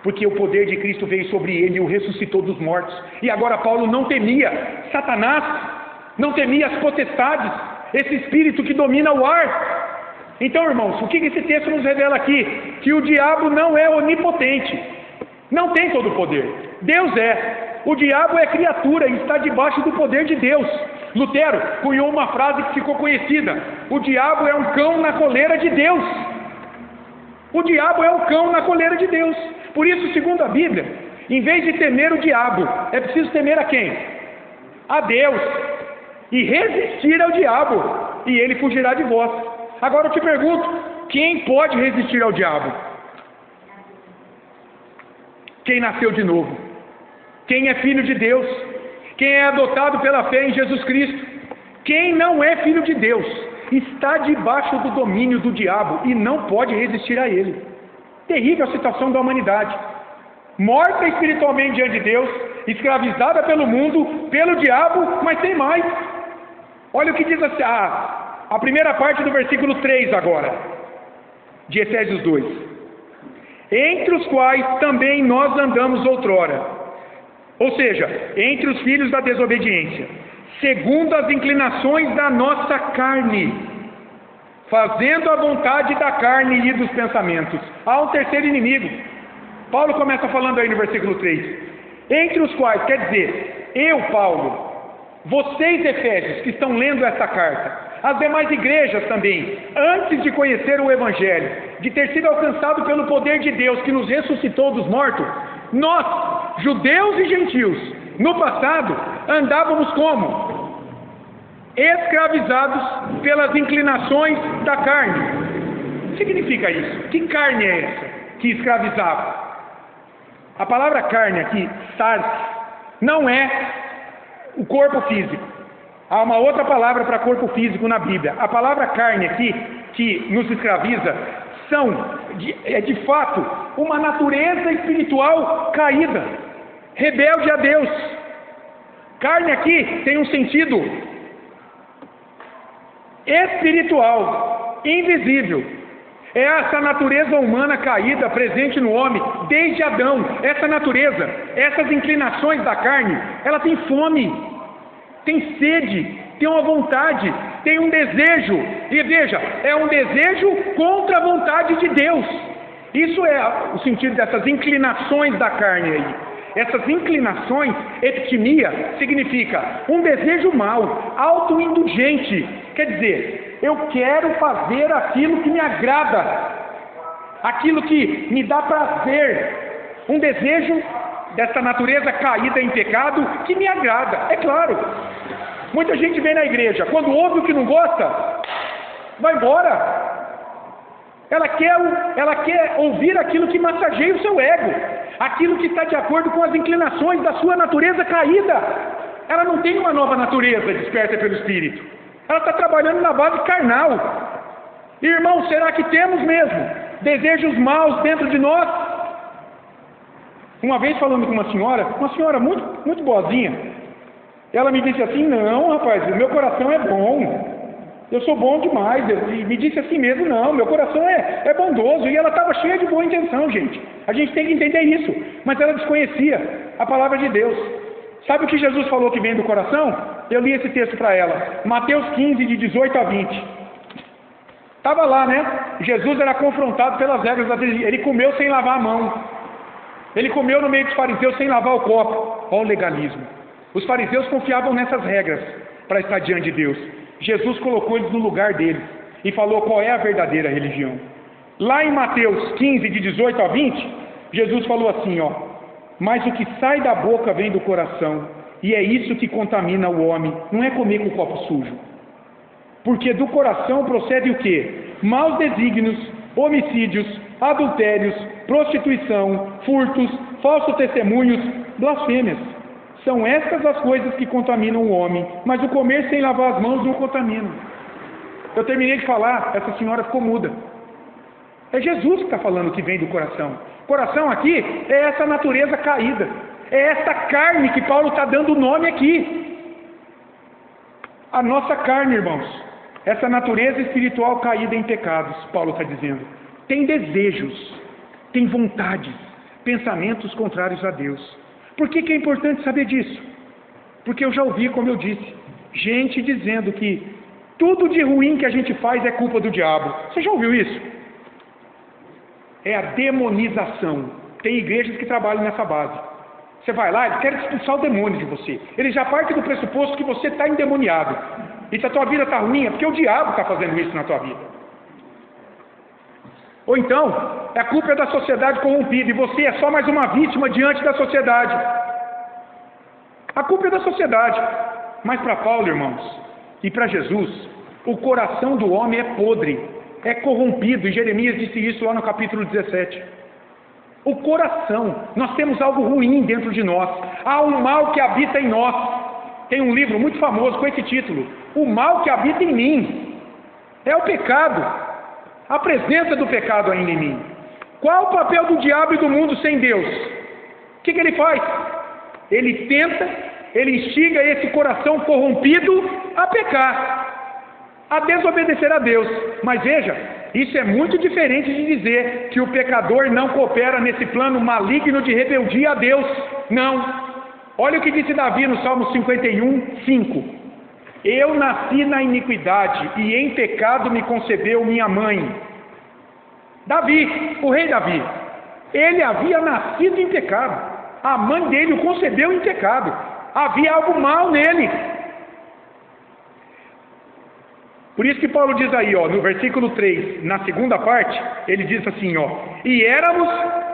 Porque o poder de Cristo veio sobre ele e o ressuscitou dos mortos. E agora Paulo não temia Satanás, não temia as potestades, esse espírito que domina o ar. Então, irmãos, o que esse texto nos revela aqui? Que o diabo não é onipotente, não tem todo o poder. Deus é. O diabo é criatura e está debaixo do poder de Deus. Lutero cunhou uma frase que ficou conhecida: o diabo é um cão na coleira de Deus. O diabo é um cão na coleira de Deus. Por isso, segundo a Bíblia, em vez de temer o diabo, é preciso temer a quem? A Deus. E resistir ao diabo, e ele fugirá de vós. Agora eu te pergunto, quem pode resistir ao diabo? Quem nasceu de novo, quem é filho de Deus, quem é adotado pela fé em Jesus Cristo. Quem não é filho de Deus está debaixo do domínio do diabo e não pode resistir a ele. Terrível a situação da humanidade, morta espiritualmente diante de Deus, escravizada pelo mundo, pelo diabo, mas tem mais. Olha o que diz a primeira parte do versículo 3 agora, de Efésios 2. Entre os quais também nós andamos outrora, ou seja, entre os filhos da desobediência, segundo as inclinações da nossa carne, fazendo a vontade da carne e dos pensamentos. Há um terceiro inimigo. Paulo começa falando aí no versículo 3. Entre os quais, quer dizer, eu, Paulo, vocês, Efésios, que estão lendo essa carta, as demais igrejas também, antes de conhecer o Evangelho, de ter sido alcançado pelo poder de Deus que nos ressuscitou dos mortos, nós, judeus e gentios, no passado, andávamos como? Escravizados pelas inclinações da carne. O que significa isso? Que carne é essa que escravizava? A palavra carne aqui, sarx, não é o corpo físico. Há uma outra palavra para corpo físico na Bíblia. A palavra carne aqui, que nos escraviza, é de fato uma natureza espiritual caída, rebelde a Deus. Carne aqui tem um sentido espiritual, invisível. É essa natureza humana caída presente no homem desde Adão. Essa natureza, essas inclinações da carne, ela tem fome, tem sede, tem uma vontade, tem um desejo. E veja, é um desejo contra a vontade de Deus. Isso é o sentido dessas inclinações da carne aí. Essas inclinações, eptimia, significa um desejo mau, autoindulgente. Quer dizer, eu quero fazer aquilo que me agrada, aquilo que me dá prazer. Um desejo dessa natureza caída em pecado que me agrada. É claro, muita gente vem na igreja, quando ouve o que não gosta, vai embora. Ela quer ouvir aquilo que massageia o seu ego, aquilo que está de acordo com as inclinações da sua natureza caída. Ela não tem uma nova natureza desperta pelo Espírito. Ela está trabalhando na base carnal. Irmão, será que temos mesmo desejos maus dentro de nós? Uma vez falando com uma senhora muito, muito boazinha, ela me disse assim: não, rapaz, meu coração é bom. Eu sou bom demais. E me disse assim mesmo: não, meu coração é bondoso. E ela estava cheia de boa intenção, gente. A gente tem que entender isso. Mas ela desconhecia a palavra de Deus. Sabe o que Jesus falou que vem do coração? Eu li esse texto para ela. Mateus 15, de 18 a 20. Estava lá, né? Jesus era confrontado pelas regras da religião. Ele comeu sem lavar a mão. Ele comeu no meio dos fariseus sem lavar o copo. Olha o legalismo. Os fariseus confiavam nessas regras para estar diante de Deus. Jesus colocou eles no lugar deles e falou qual é a verdadeira religião. Lá em Mateus 15, de 18 a 20, Jesus falou assim, ó: mas o que sai da boca vem do coração, e é isso que contamina o homem. Não é comer com o copo sujo. Porque do coração procede o quê? Maus desígnios, homicídios, adultérios, prostituição, furtos, falsos testemunhos, blasfêmias. São estas as coisas que contaminam o homem, mas o comer sem lavar as mãos não contamina. Eu terminei de falar, essa senhora ficou muda. É Jesus que está falando que vem do coração. Coração aqui é essa natureza caída, é essa carne que Paulo está dando o nome aqui. A nossa carne, irmãos, essa natureza espiritual caída em pecados, Paulo está dizendo, tem desejos, tem vontades, pensamentos contrários a Deus. Por que é importante saber disso? Porque eu já ouvi, como eu disse, gente dizendo que tudo de ruim que a gente faz é culpa do diabo. Você já ouviu isso? É a demonização. Tem igrejas que trabalham nessa base. Você vai lá, eles querem expulsar o demônio de você. Eles já partem do pressuposto que você está endemoniado. E se a tua vida está ruim, é porque o diabo está fazendo isso na tua vida. Ou então, a culpa é da sociedade corrompida e você é só mais uma vítima diante da sociedade. A culpa é da sociedade. Mas para Paulo, irmãos, e para Jesus, o coração do homem é podre, é corrompido. E Jeremias disse isso lá no capítulo 17. O coração, nós temos algo ruim dentro de nós. Há um mal que habita em nós. Tem um livro muito famoso com esse título: O mal que habita em mim. É o pecado. A presença do pecado ainda em mim. Qual o papel do diabo e do mundo sem Deus? O que ele faz? Ele tenta, ele instiga esse coração corrompido a pecar, a desobedecer a Deus. Mas veja, isso é muito diferente de dizer que o pecador não coopera nesse plano maligno de rebeldia a Deus. Não. Olha o que disse Davi no Salmo 51, 5. Eu nasci na iniquidade, e em pecado me concebeu minha mãe. Davi, o rei Davi, ele havia nascido em pecado. A mãe dele o concebeu em pecado. Havia algo mal nele. Por isso que Paulo diz aí, ó, no versículo 3, na segunda parte, ele diz assim, ó: e éramos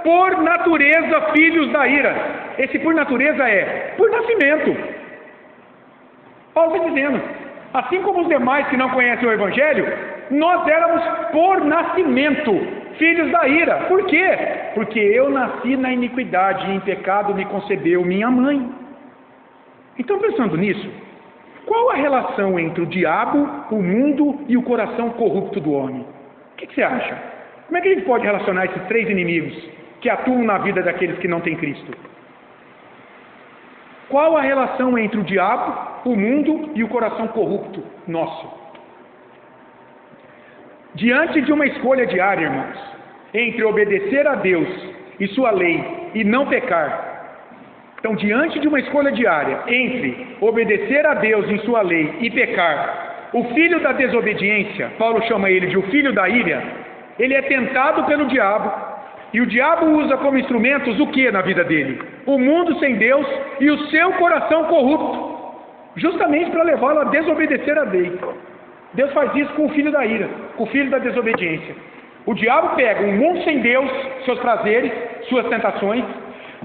por natureza filhos da ira. Esse por natureza é por nascimento. Paulo está dizendo, assim como os demais que não conhecem o Evangelho, nós éramos por nascimento filhos da ira. Por quê? Porque eu nasci na iniquidade e em pecado me concebeu minha mãe. Então, pensando nisso, qual a relação entre o diabo, o mundo e o coração corrupto do homem? O que você acha? Como é que a gente pode relacionar esses três inimigos que atuam na vida daqueles que não têm Cristo? Qual a relação entre o diabo, o mundo e o coração corrupto nosso? Diante de uma escolha diária, irmãos, entre obedecer a Deus e sua lei e não pecar. Então, diante de uma escolha diária entre obedecer a Deus em sua lei e pecar, o filho da desobediência, Paulo chama ele de o filho da ira, ele é tentado pelo diabo. E o diabo usa como instrumentos o que na vida dele? O mundo sem Deus e o seu coração corrupto, justamente para levá-lo a desobedecer a lei. Deus faz isso com o filho da ira, com o filho da desobediência. O diabo pega um mundo sem Deus, seus prazeres, suas tentações,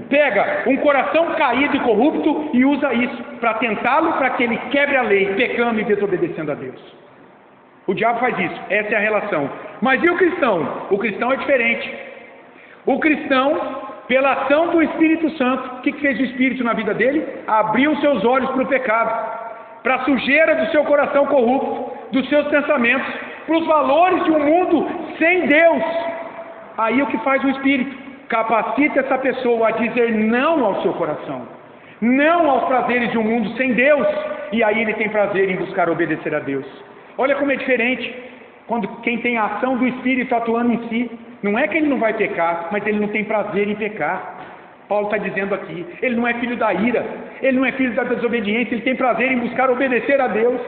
pega um coração caído e corrupto e usa isso para tentá-lo, para que ele quebre a lei, pecando e desobedecendo a Deus. O diabo faz isso, essa é a relação. Mas e o cristão? O cristão é diferente. O cristão, pela ação do Espírito Santo, o que fez o Espírito na vida dele? Abriu seus olhos para o pecado, para a sujeira do seu coração corrupto, dos seus pensamentos, para os valores de um mundo sem Deus. Aí o que faz o Espírito? Capacita essa pessoa a dizer não ao seu coração, não aos prazeres de um mundo sem Deus, e aí ele tem prazer em buscar obedecer a Deus. Olha como é diferente quando quem tem a ação do Espírito atuando em si. Não é que ele não vai pecar, mas ele não tem prazer em pecar. Paulo está dizendo aqui, ele não é filho da ira, ele não é filho da desobediência, ele tem prazer em buscar obedecer a Deus.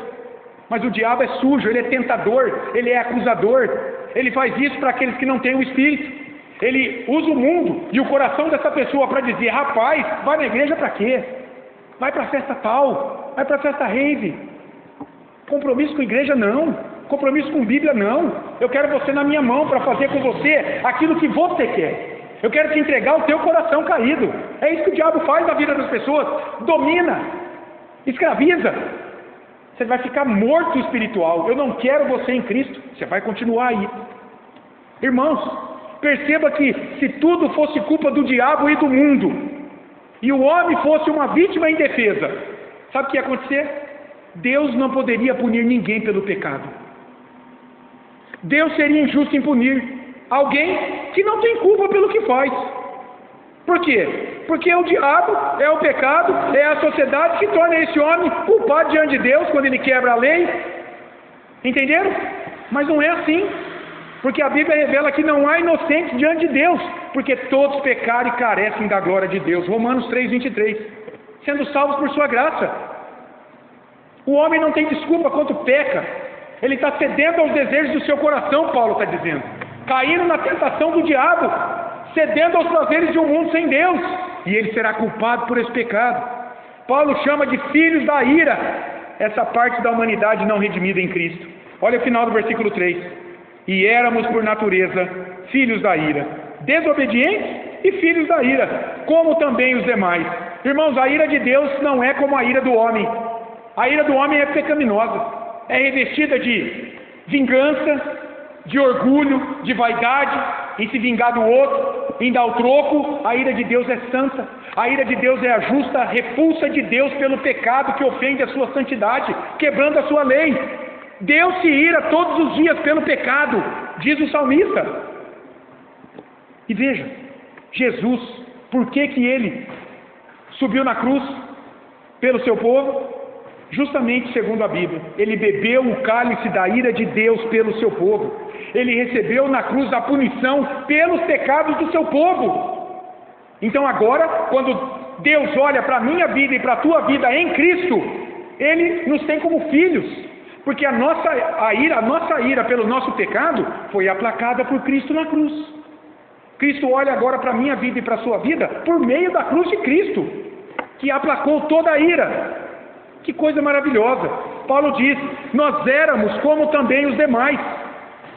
Mas o diabo é sujo, ele é tentador, ele é acusador, ele faz isso para aqueles que não têm o Espírito. Ele usa o mundo e o coração dessa pessoa para dizer: rapaz, vai na igreja para quê? Vai para a festa tal, vai para a festa rave. Compromisso com a igreja não, compromisso com Bíblia não. Eu quero você na minha mão para fazer com você aquilo que você quer. Eu quero te entregar o teu coração caído. É isso que o diabo faz na vida das pessoas. Domina, escraviza. Você vai ficar morto espiritual. Eu não quero você em Cristo. Você vai continuar aí. Irmãos, perceba que se tudo fosse culpa do diabo e do mundo, e o homem fosse uma vítima indefesa, sabe o que ia acontecer? Deus não poderia punir ninguém pelo pecado. Deus seria injusto em punir alguém que não tem culpa pelo que faz. Por quê? Porque o diabo, é o pecado, é a sociedade que torna esse homem culpado diante de Deus quando ele quebra a lei. Entenderam? Mas não é assim. Porque a Bíblia revela que não há inocentes diante de Deus, porque todos pecaram e carecem da glória de Deus. Romanos 3:23. Sendo salvos por sua graça. O homem não tem desculpa quando peca. Ele está cedendo aos desejos do seu coração, Paulo está dizendo. Caindo na tentação do diabo, cedendo aos prazeres de um mundo sem Deus. E ele será culpado por esse pecado. Paulo chama de filhos da ira essa parte da humanidade não redimida em Cristo. Olha o final do versículo 3. E éramos por natureza filhos da ira, desobedientes e filhos da ira, como também os demais. Irmãos, a ira de Deus não é como a ira do homem. A ira do homem é pecaminosa, é revestida de vingança, de orgulho, de vaidade, em se vingar do outro, em dar o troco. A ira de Deus é santa, a ira de Deus é a justa repulsa de Deus pelo pecado que ofende a sua santidade, quebrando a sua lei. Deus se ira todos os dias pelo pecado, diz o salmista. E veja, Jesus, por que ele subiu na cruz pelo seu povo? Justamente segundo a Bíblia, ele bebeu o cálice da ira de Deus pelo seu povo. Ele recebeu na cruz a punição pelos pecados do seu povo. Então agora, quando Deus olha para a minha vida e para a tua vida em Cristo, Ele nos tem como filhos. Porque a nossa ira pelo nosso pecado foi aplacada por Cristo na cruz. Cristo olha agora para a minha vida e para a sua vida por meio da cruz de Cristo, que aplacou toda a ira. Que coisa maravilhosa. Paulo diz: nós éramos como também os demais,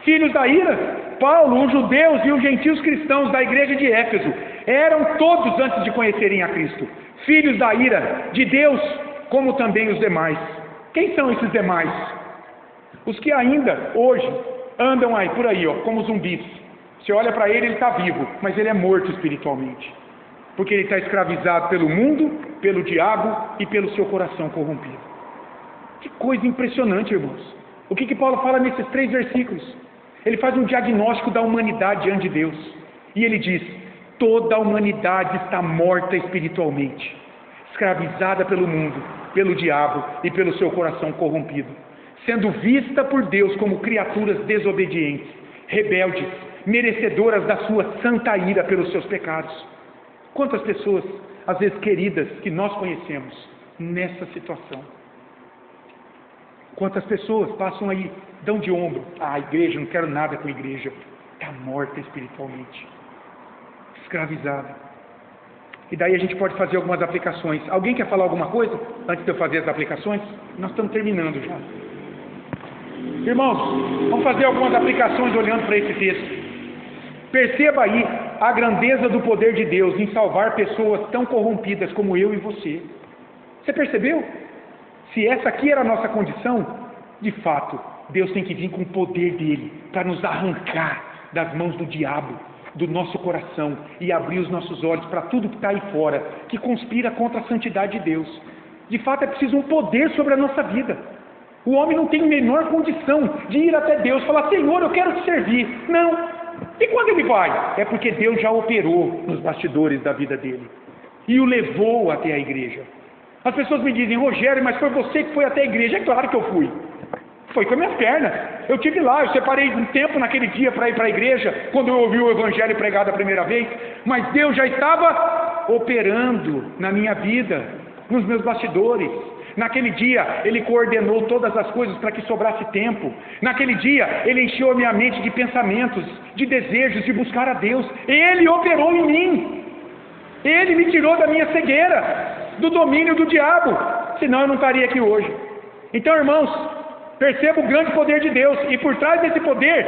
filhos da ira. Paulo, os judeus e os gentios cristãos da igreja de Éfeso eram todos, antes de conhecerem a Cristo, filhos da ira de Deus, como também os demais. Quem são esses demais? Os que ainda hoje andam aí, por aí, como zumbis. Você olha para ele, ele está vivo, mas ele é morto espiritualmente. Porque ele está escravizado pelo mundo, pelo diabo e pelo seu coração corrompido. Que coisa impressionante, irmãos. O que Paulo fala nesses 3 versículos? Ele faz um diagnóstico da humanidade diante de Deus. E ele diz: toda a humanidade está morta espiritualmente, escravizada pelo mundo, pelo diabo e pelo seu coração corrompido, sendo vista por Deus como criaturas desobedientes, rebeldes, merecedoras da sua santa ira pelos seus pecados. Quantas pessoas, às vezes queridas, que nós conhecemos nessa situação? Quantas pessoas passam aí, dão de ombro: a igreja, não quero nada com a igreja. Está morta espiritualmente, escravizada. E daí a gente pode fazer algumas aplicações. Alguém quer falar alguma coisa antes de eu fazer as aplicações? Nós estamos terminando já. Irmãos, vamos fazer algumas aplicações olhando para esse texto. Perceba aí a grandeza do poder de Deus em salvar pessoas tão corrompidas como eu e você. Você percebeu? Se essa aqui era a nossa condição, de fato, Deus tem que vir com o poder dele para nos arrancar das mãos do diabo, do nosso coração, e abrir os nossos olhos para tudo que está aí fora, que conspira contra a santidade de Deus. De fato, é preciso um poder sobre a nossa vida. O homem não tem a menor condição de ir até Deus e falar: Senhor, eu quero te servir. Não. E quando ele vai? É porque Deus já operou nos bastidores da vida dele e o levou até a igreja. As pessoas me dizem: Rogério, mas foi você que foi até a igreja. É claro que eu fui. Foi com as minhas pernas. Eu estive lá, eu separei um tempo naquele dia para ir para a igreja, quando eu ouvi o evangelho pregado a primeira vez, mas Deus já estava operando na minha vida, nos meus bastidores. Naquele dia, Ele coordenou todas as coisas para que sobrasse tempo. Naquele dia, Ele encheu a minha mente de pensamentos, de desejos, de buscar a Deus. Ele operou em mim. Ele me tirou da minha cegueira, do domínio do diabo. Senão eu não estaria aqui hoje. Então, irmãos, perceba o grande poder de Deus. E por trás desse poder,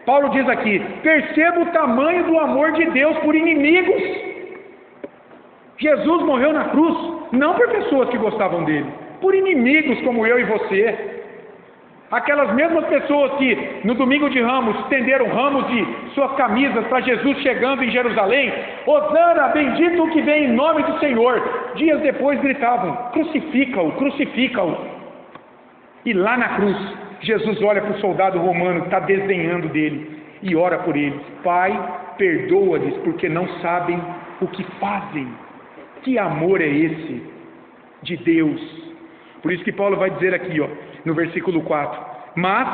Paulo diz aqui: perceba o tamanho do amor de Deus por inimigos. Jesus morreu na cruz, não por pessoas que gostavam dele, por inimigos como eu e você. Aquelas mesmas pessoas que no domingo de Ramos estenderam ramos de suas camisas para Jesus chegando em Jerusalém: Hosana, bendito o que vem em nome do Senhor. Dias depois gritavam: crucifica-o, crucifica-o. E lá na cruz, Jesus olha para o soldado romano que está desdenhando dele e ora por eles: Pai, perdoa-lhes porque não sabem o que fazem. Que amor é esse de Deus? Por isso que Paulo vai dizer aqui, no versículo 4: mas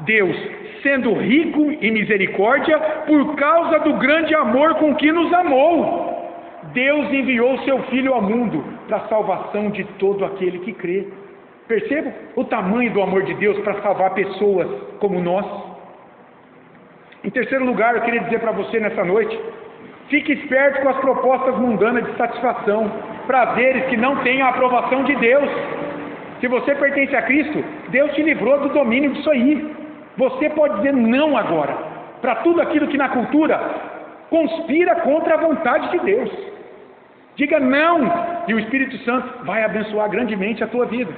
Deus, sendo rico em misericórdia, por causa do grande amor com que nos amou, Deus enviou seu Filho ao mundo para a salvação de todo aquele que crê. Perceba o tamanho do amor de Deus para salvar pessoas como nós. Em terceiro lugar, eu queria dizer para você nessa noite: fique esperto com as propostas mundanas de satisfação, prazeres que não têm a aprovação de Deus. Se você pertence a Cristo, Deus te livrou do domínio disso aí. Você pode dizer não agora para tudo aquilo que na cultura conspira contra a vontade de Deus. Diga não, e o Espírito Santo vai abençoar grandemente a tua vida.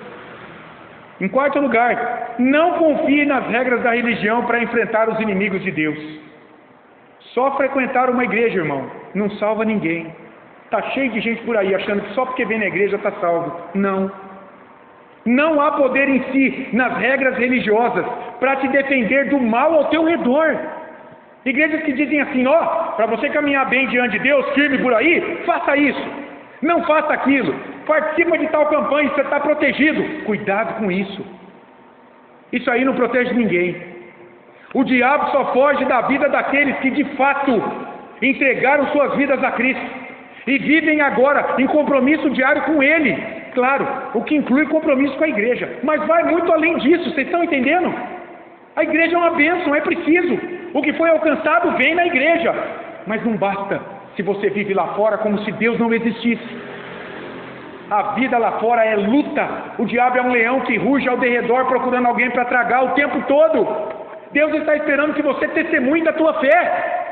Em quarto lugar, não confie nas regras da religião para enfrentar os inimigos de Deus. Só frequentar uma igreja, irmão, não salva ninguém. Está cheio de gente por aí achando que só porque vem na igreja está salvo. Não. Não há poder em si, nas regras religiosas, para te defender do mal ao teu redor. Igrejas que dizem assim: para você caminhar bem diante de Deus, firme por aí, faça isso. Não faça aquilo. Participa de tal campanha, você está protegido. Cuidado com isso. Isso aí não protege ninguém. O diabo só foge da vida daqueles que de fato entregaram suas vidas a Cristo e vivem agora em compromisso diário com Ele. Claro, o que inclui compromisso com a igreja, mas vai muito além disso. Vocês estão entendendo? A igreja é uma bênção, é preciso. O que foi alcançado vem na igreja, mas não basta se você vive lá fora como se Deus não existisse. A vida lá fora é luta. O diabo é um leão que ruge ao derredor procurando alguém para tragar o tempo todo. Deus está esperando que você testemunhe da tua fé.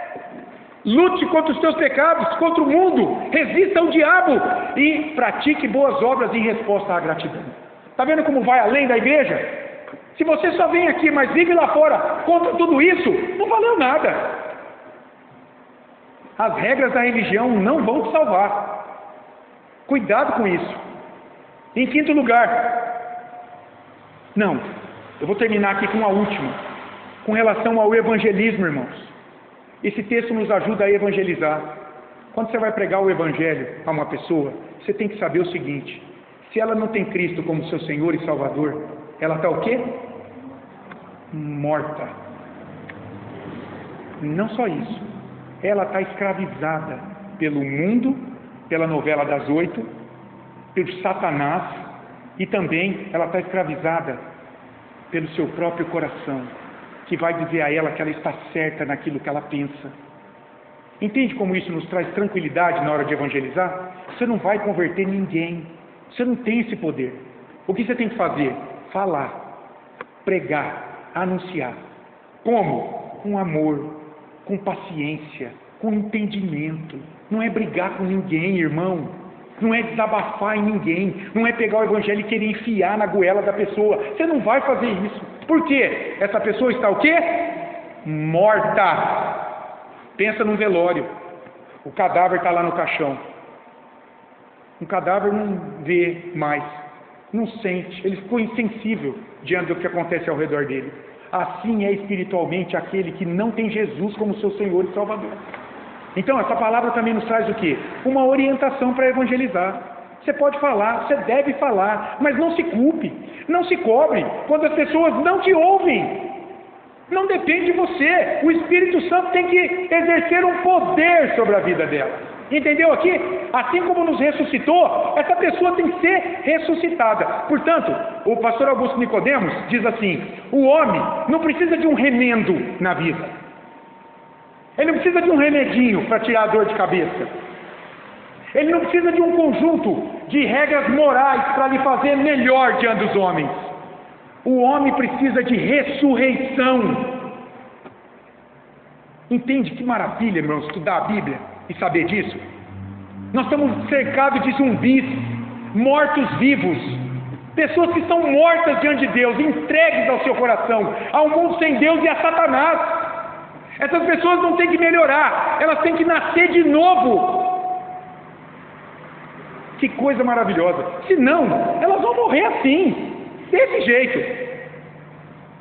Lute contra os teus pecados, contra o mundo. Resista ao diabo e pratique boas obras em resposta à gratidão. Está vendo como vai além da igreja? Se você só vem aqui, mas vive lá fora contra tudo isso, não valeu nada. As regras da religião não vão te salvar. Cuidado com isso. Em quinto lugar, eu vou terminar aqui com a última, com relação ao evangelismo, irmãos. Esse texto nos ajuda a evangelizar. Quando você vai pregar o evangelho a uma pessoa, você tem que saber o seguinte: se ela não tem Cristo como seu Senhor e Salvador, ela está o quê? Morta. Não só isso, ela está escravizada pelo mundo, pela novela das 8, pelo Satanás, e também ela está escravizada pelo seu próprio coração, que vai dizer a ela que ela está certa naquilo que ela pensa. Entende como isso nos traz tranquilidade na hora de evangelizar? Você não vai converter ninguém. Você não tem esse poder. O que você tem que fazer? Falar, pregar, anunciar. Como? Com amor, com paciência, com entendimento. Não é brigar com ninguém, irmão. Não é desabafar em ninguém. Não é pegar o evangelho e querer enfiar na goela da pessoa. Você não vai fazer isso. Por quê? Essa pessoa está o quê? Morta. Pensa num velório. O cadáver está lá no caixão. Um cadáver não vê mais, não sente, ele ficou insensível diante do que acontece ao redor dele. Assim é espiritualmente aquele que não tem Jesus como seu Senhor e Salvador. Então essa palavra também nos traz o quê? Uma orientação para evangelizar. Você pode falar, você deve falar, mas não se culpe, não se cobre quando as pessoas não te ouvem. Não depende de você. O Espírito Santo tem que exercer um poder sobre a vida dela. Entendeu aqui? Assim como nos ressuscitou, essa pessoa tem que ser ressuscitada. Portanto, o pastor Augusto Nicodemos diz assim: o homem não precisa de um remendo na vida. Ele não precisa de um remedinho para tirar a dor de cabeça. Ele não precisa de um conjunto de regras morais para lhe fazer melhor diante dos homens. O homem precisa de ressurreição. Entende que maravilha, irmãos, estudar a Bíblia e saber disso? Nós estamos cercados de zumbis, mortos-vivos, pessoas que estão mortas diante de Deus, entregues ao seu coração, ao mundo sem Deus e a Satanás. Essas pessoas não têm que melhorar, elas têm que nascer de novo. Que coisa maravilhosa! Senão, elas vão morrer assim, desse jeito.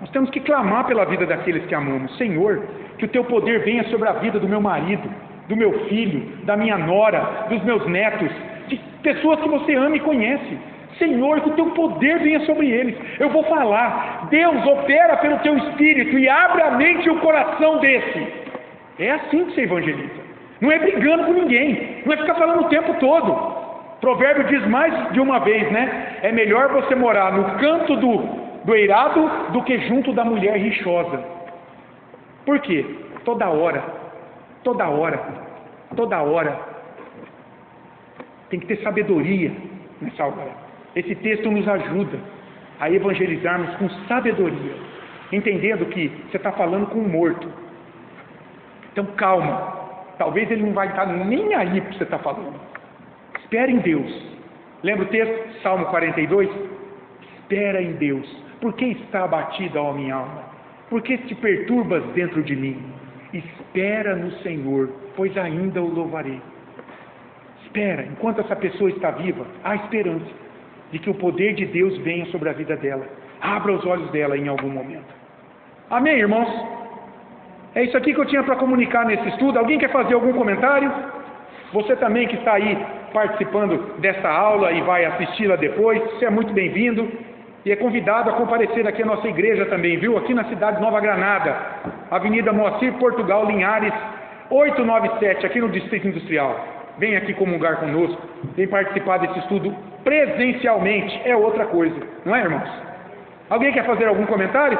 Nós temos que clamar pela vida daqueles que amamos. Senhor, que o teu poder venha sobre a vida do meu marido, do meu filho, da minha nora, dos meus netos, de pessoas que você ama e conhece. Senhor, que o teu poder venha sobre eles. Eu vou falar. Deus opera pelo teu Espírito e abre a mente e o coração desse. É assim que você evangeliza. Não é brigando com ninguém, não é ficar falando o tempo todo. Provérbio diz mais de uma vez, né? É melhor você morar no canto do eirado do que junto da mulher rixosa. Por quê? Toda hora tem que ter sabedoria nessa hora. Esse texto nos ajuda a evangelizarmos com sabedoria, entendendo que você está falando com um morto. Então calma, talvez ele não vai estar nem aí para você estar falando. Espera em Deus. Lembra o texto? Salmo 42? Espera em Deus. Por que está abatida, ó minha alma? Por que te perturbas dentro de mim? Espera no Senhor, pois ainda o louvarei. Espera, enquanto essa pessoa está viva, há esperança de que o poder de Deus venha sobre a vida dela. Abra os olhos dela em algum momento. Amém, irmãos? É isso aqui que eu tinha para comunicar nesse estudo. Alguém quer fazer algum comentário? Você também que está aí participando dessa aula e vai assisti-la depois, você é muito bem-vindo e é convidado a comparecer aqui à nossa igreja também, viu? Aqui na cidade de Nova Granada, Avenida Moacir Portugal, Linhares, 897, aqui no Distrito Industrial. Vem aqui comungar conosco, vem participar desse estudo presencialmente, é outra coisa, não é, irmãos? Alguém quer fazer algum comentário?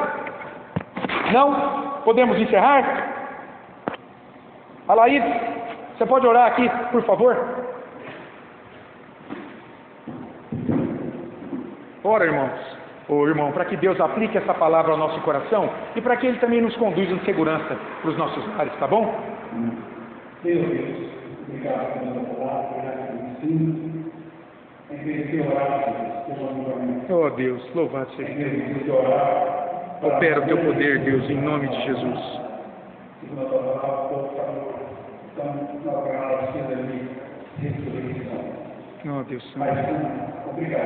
Não? Podemos encerrar? Alaís, você pode orar aqui, por favor? Ora, irmãos, irmão, para que Deus aplique essa palavra ao nosso coração e para que Ele também nos conduza em segurança para os nossos lares, tá bom? Deus, obrigado pela palavra, obrigado pelo ensino. É que orar, Oh Deus, louvado seja Deus. Opera o teu poder, Deus, em nome de Jesus. Oh Deus Santo,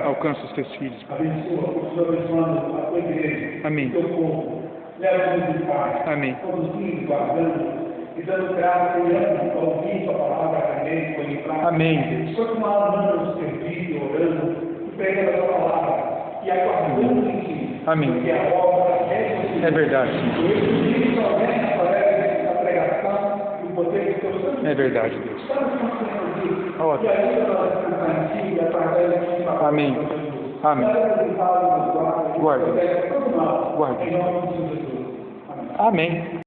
alcança os teus filhos. Abençoa, continua abençoando a tua igreja, Amém. o teu povo. Leva-nos em paz. Amém. Conduzindo, guardando e dando graça e ânimo para ouvir tua palavra também, para livrar. Amém, Deus. Continuar amando, servindo, orando, pregando a tua palavra e aguardando em ti. Amém. Porque a obra é verdade, Senhor. o Espírito somente através da pregação e o poder do teu sangue. É verdade, Deus. Oh, e ajuda nós a cantar em ti e através de ti. Amém. Amém. Guarda. Guarda. Guarda. Amém.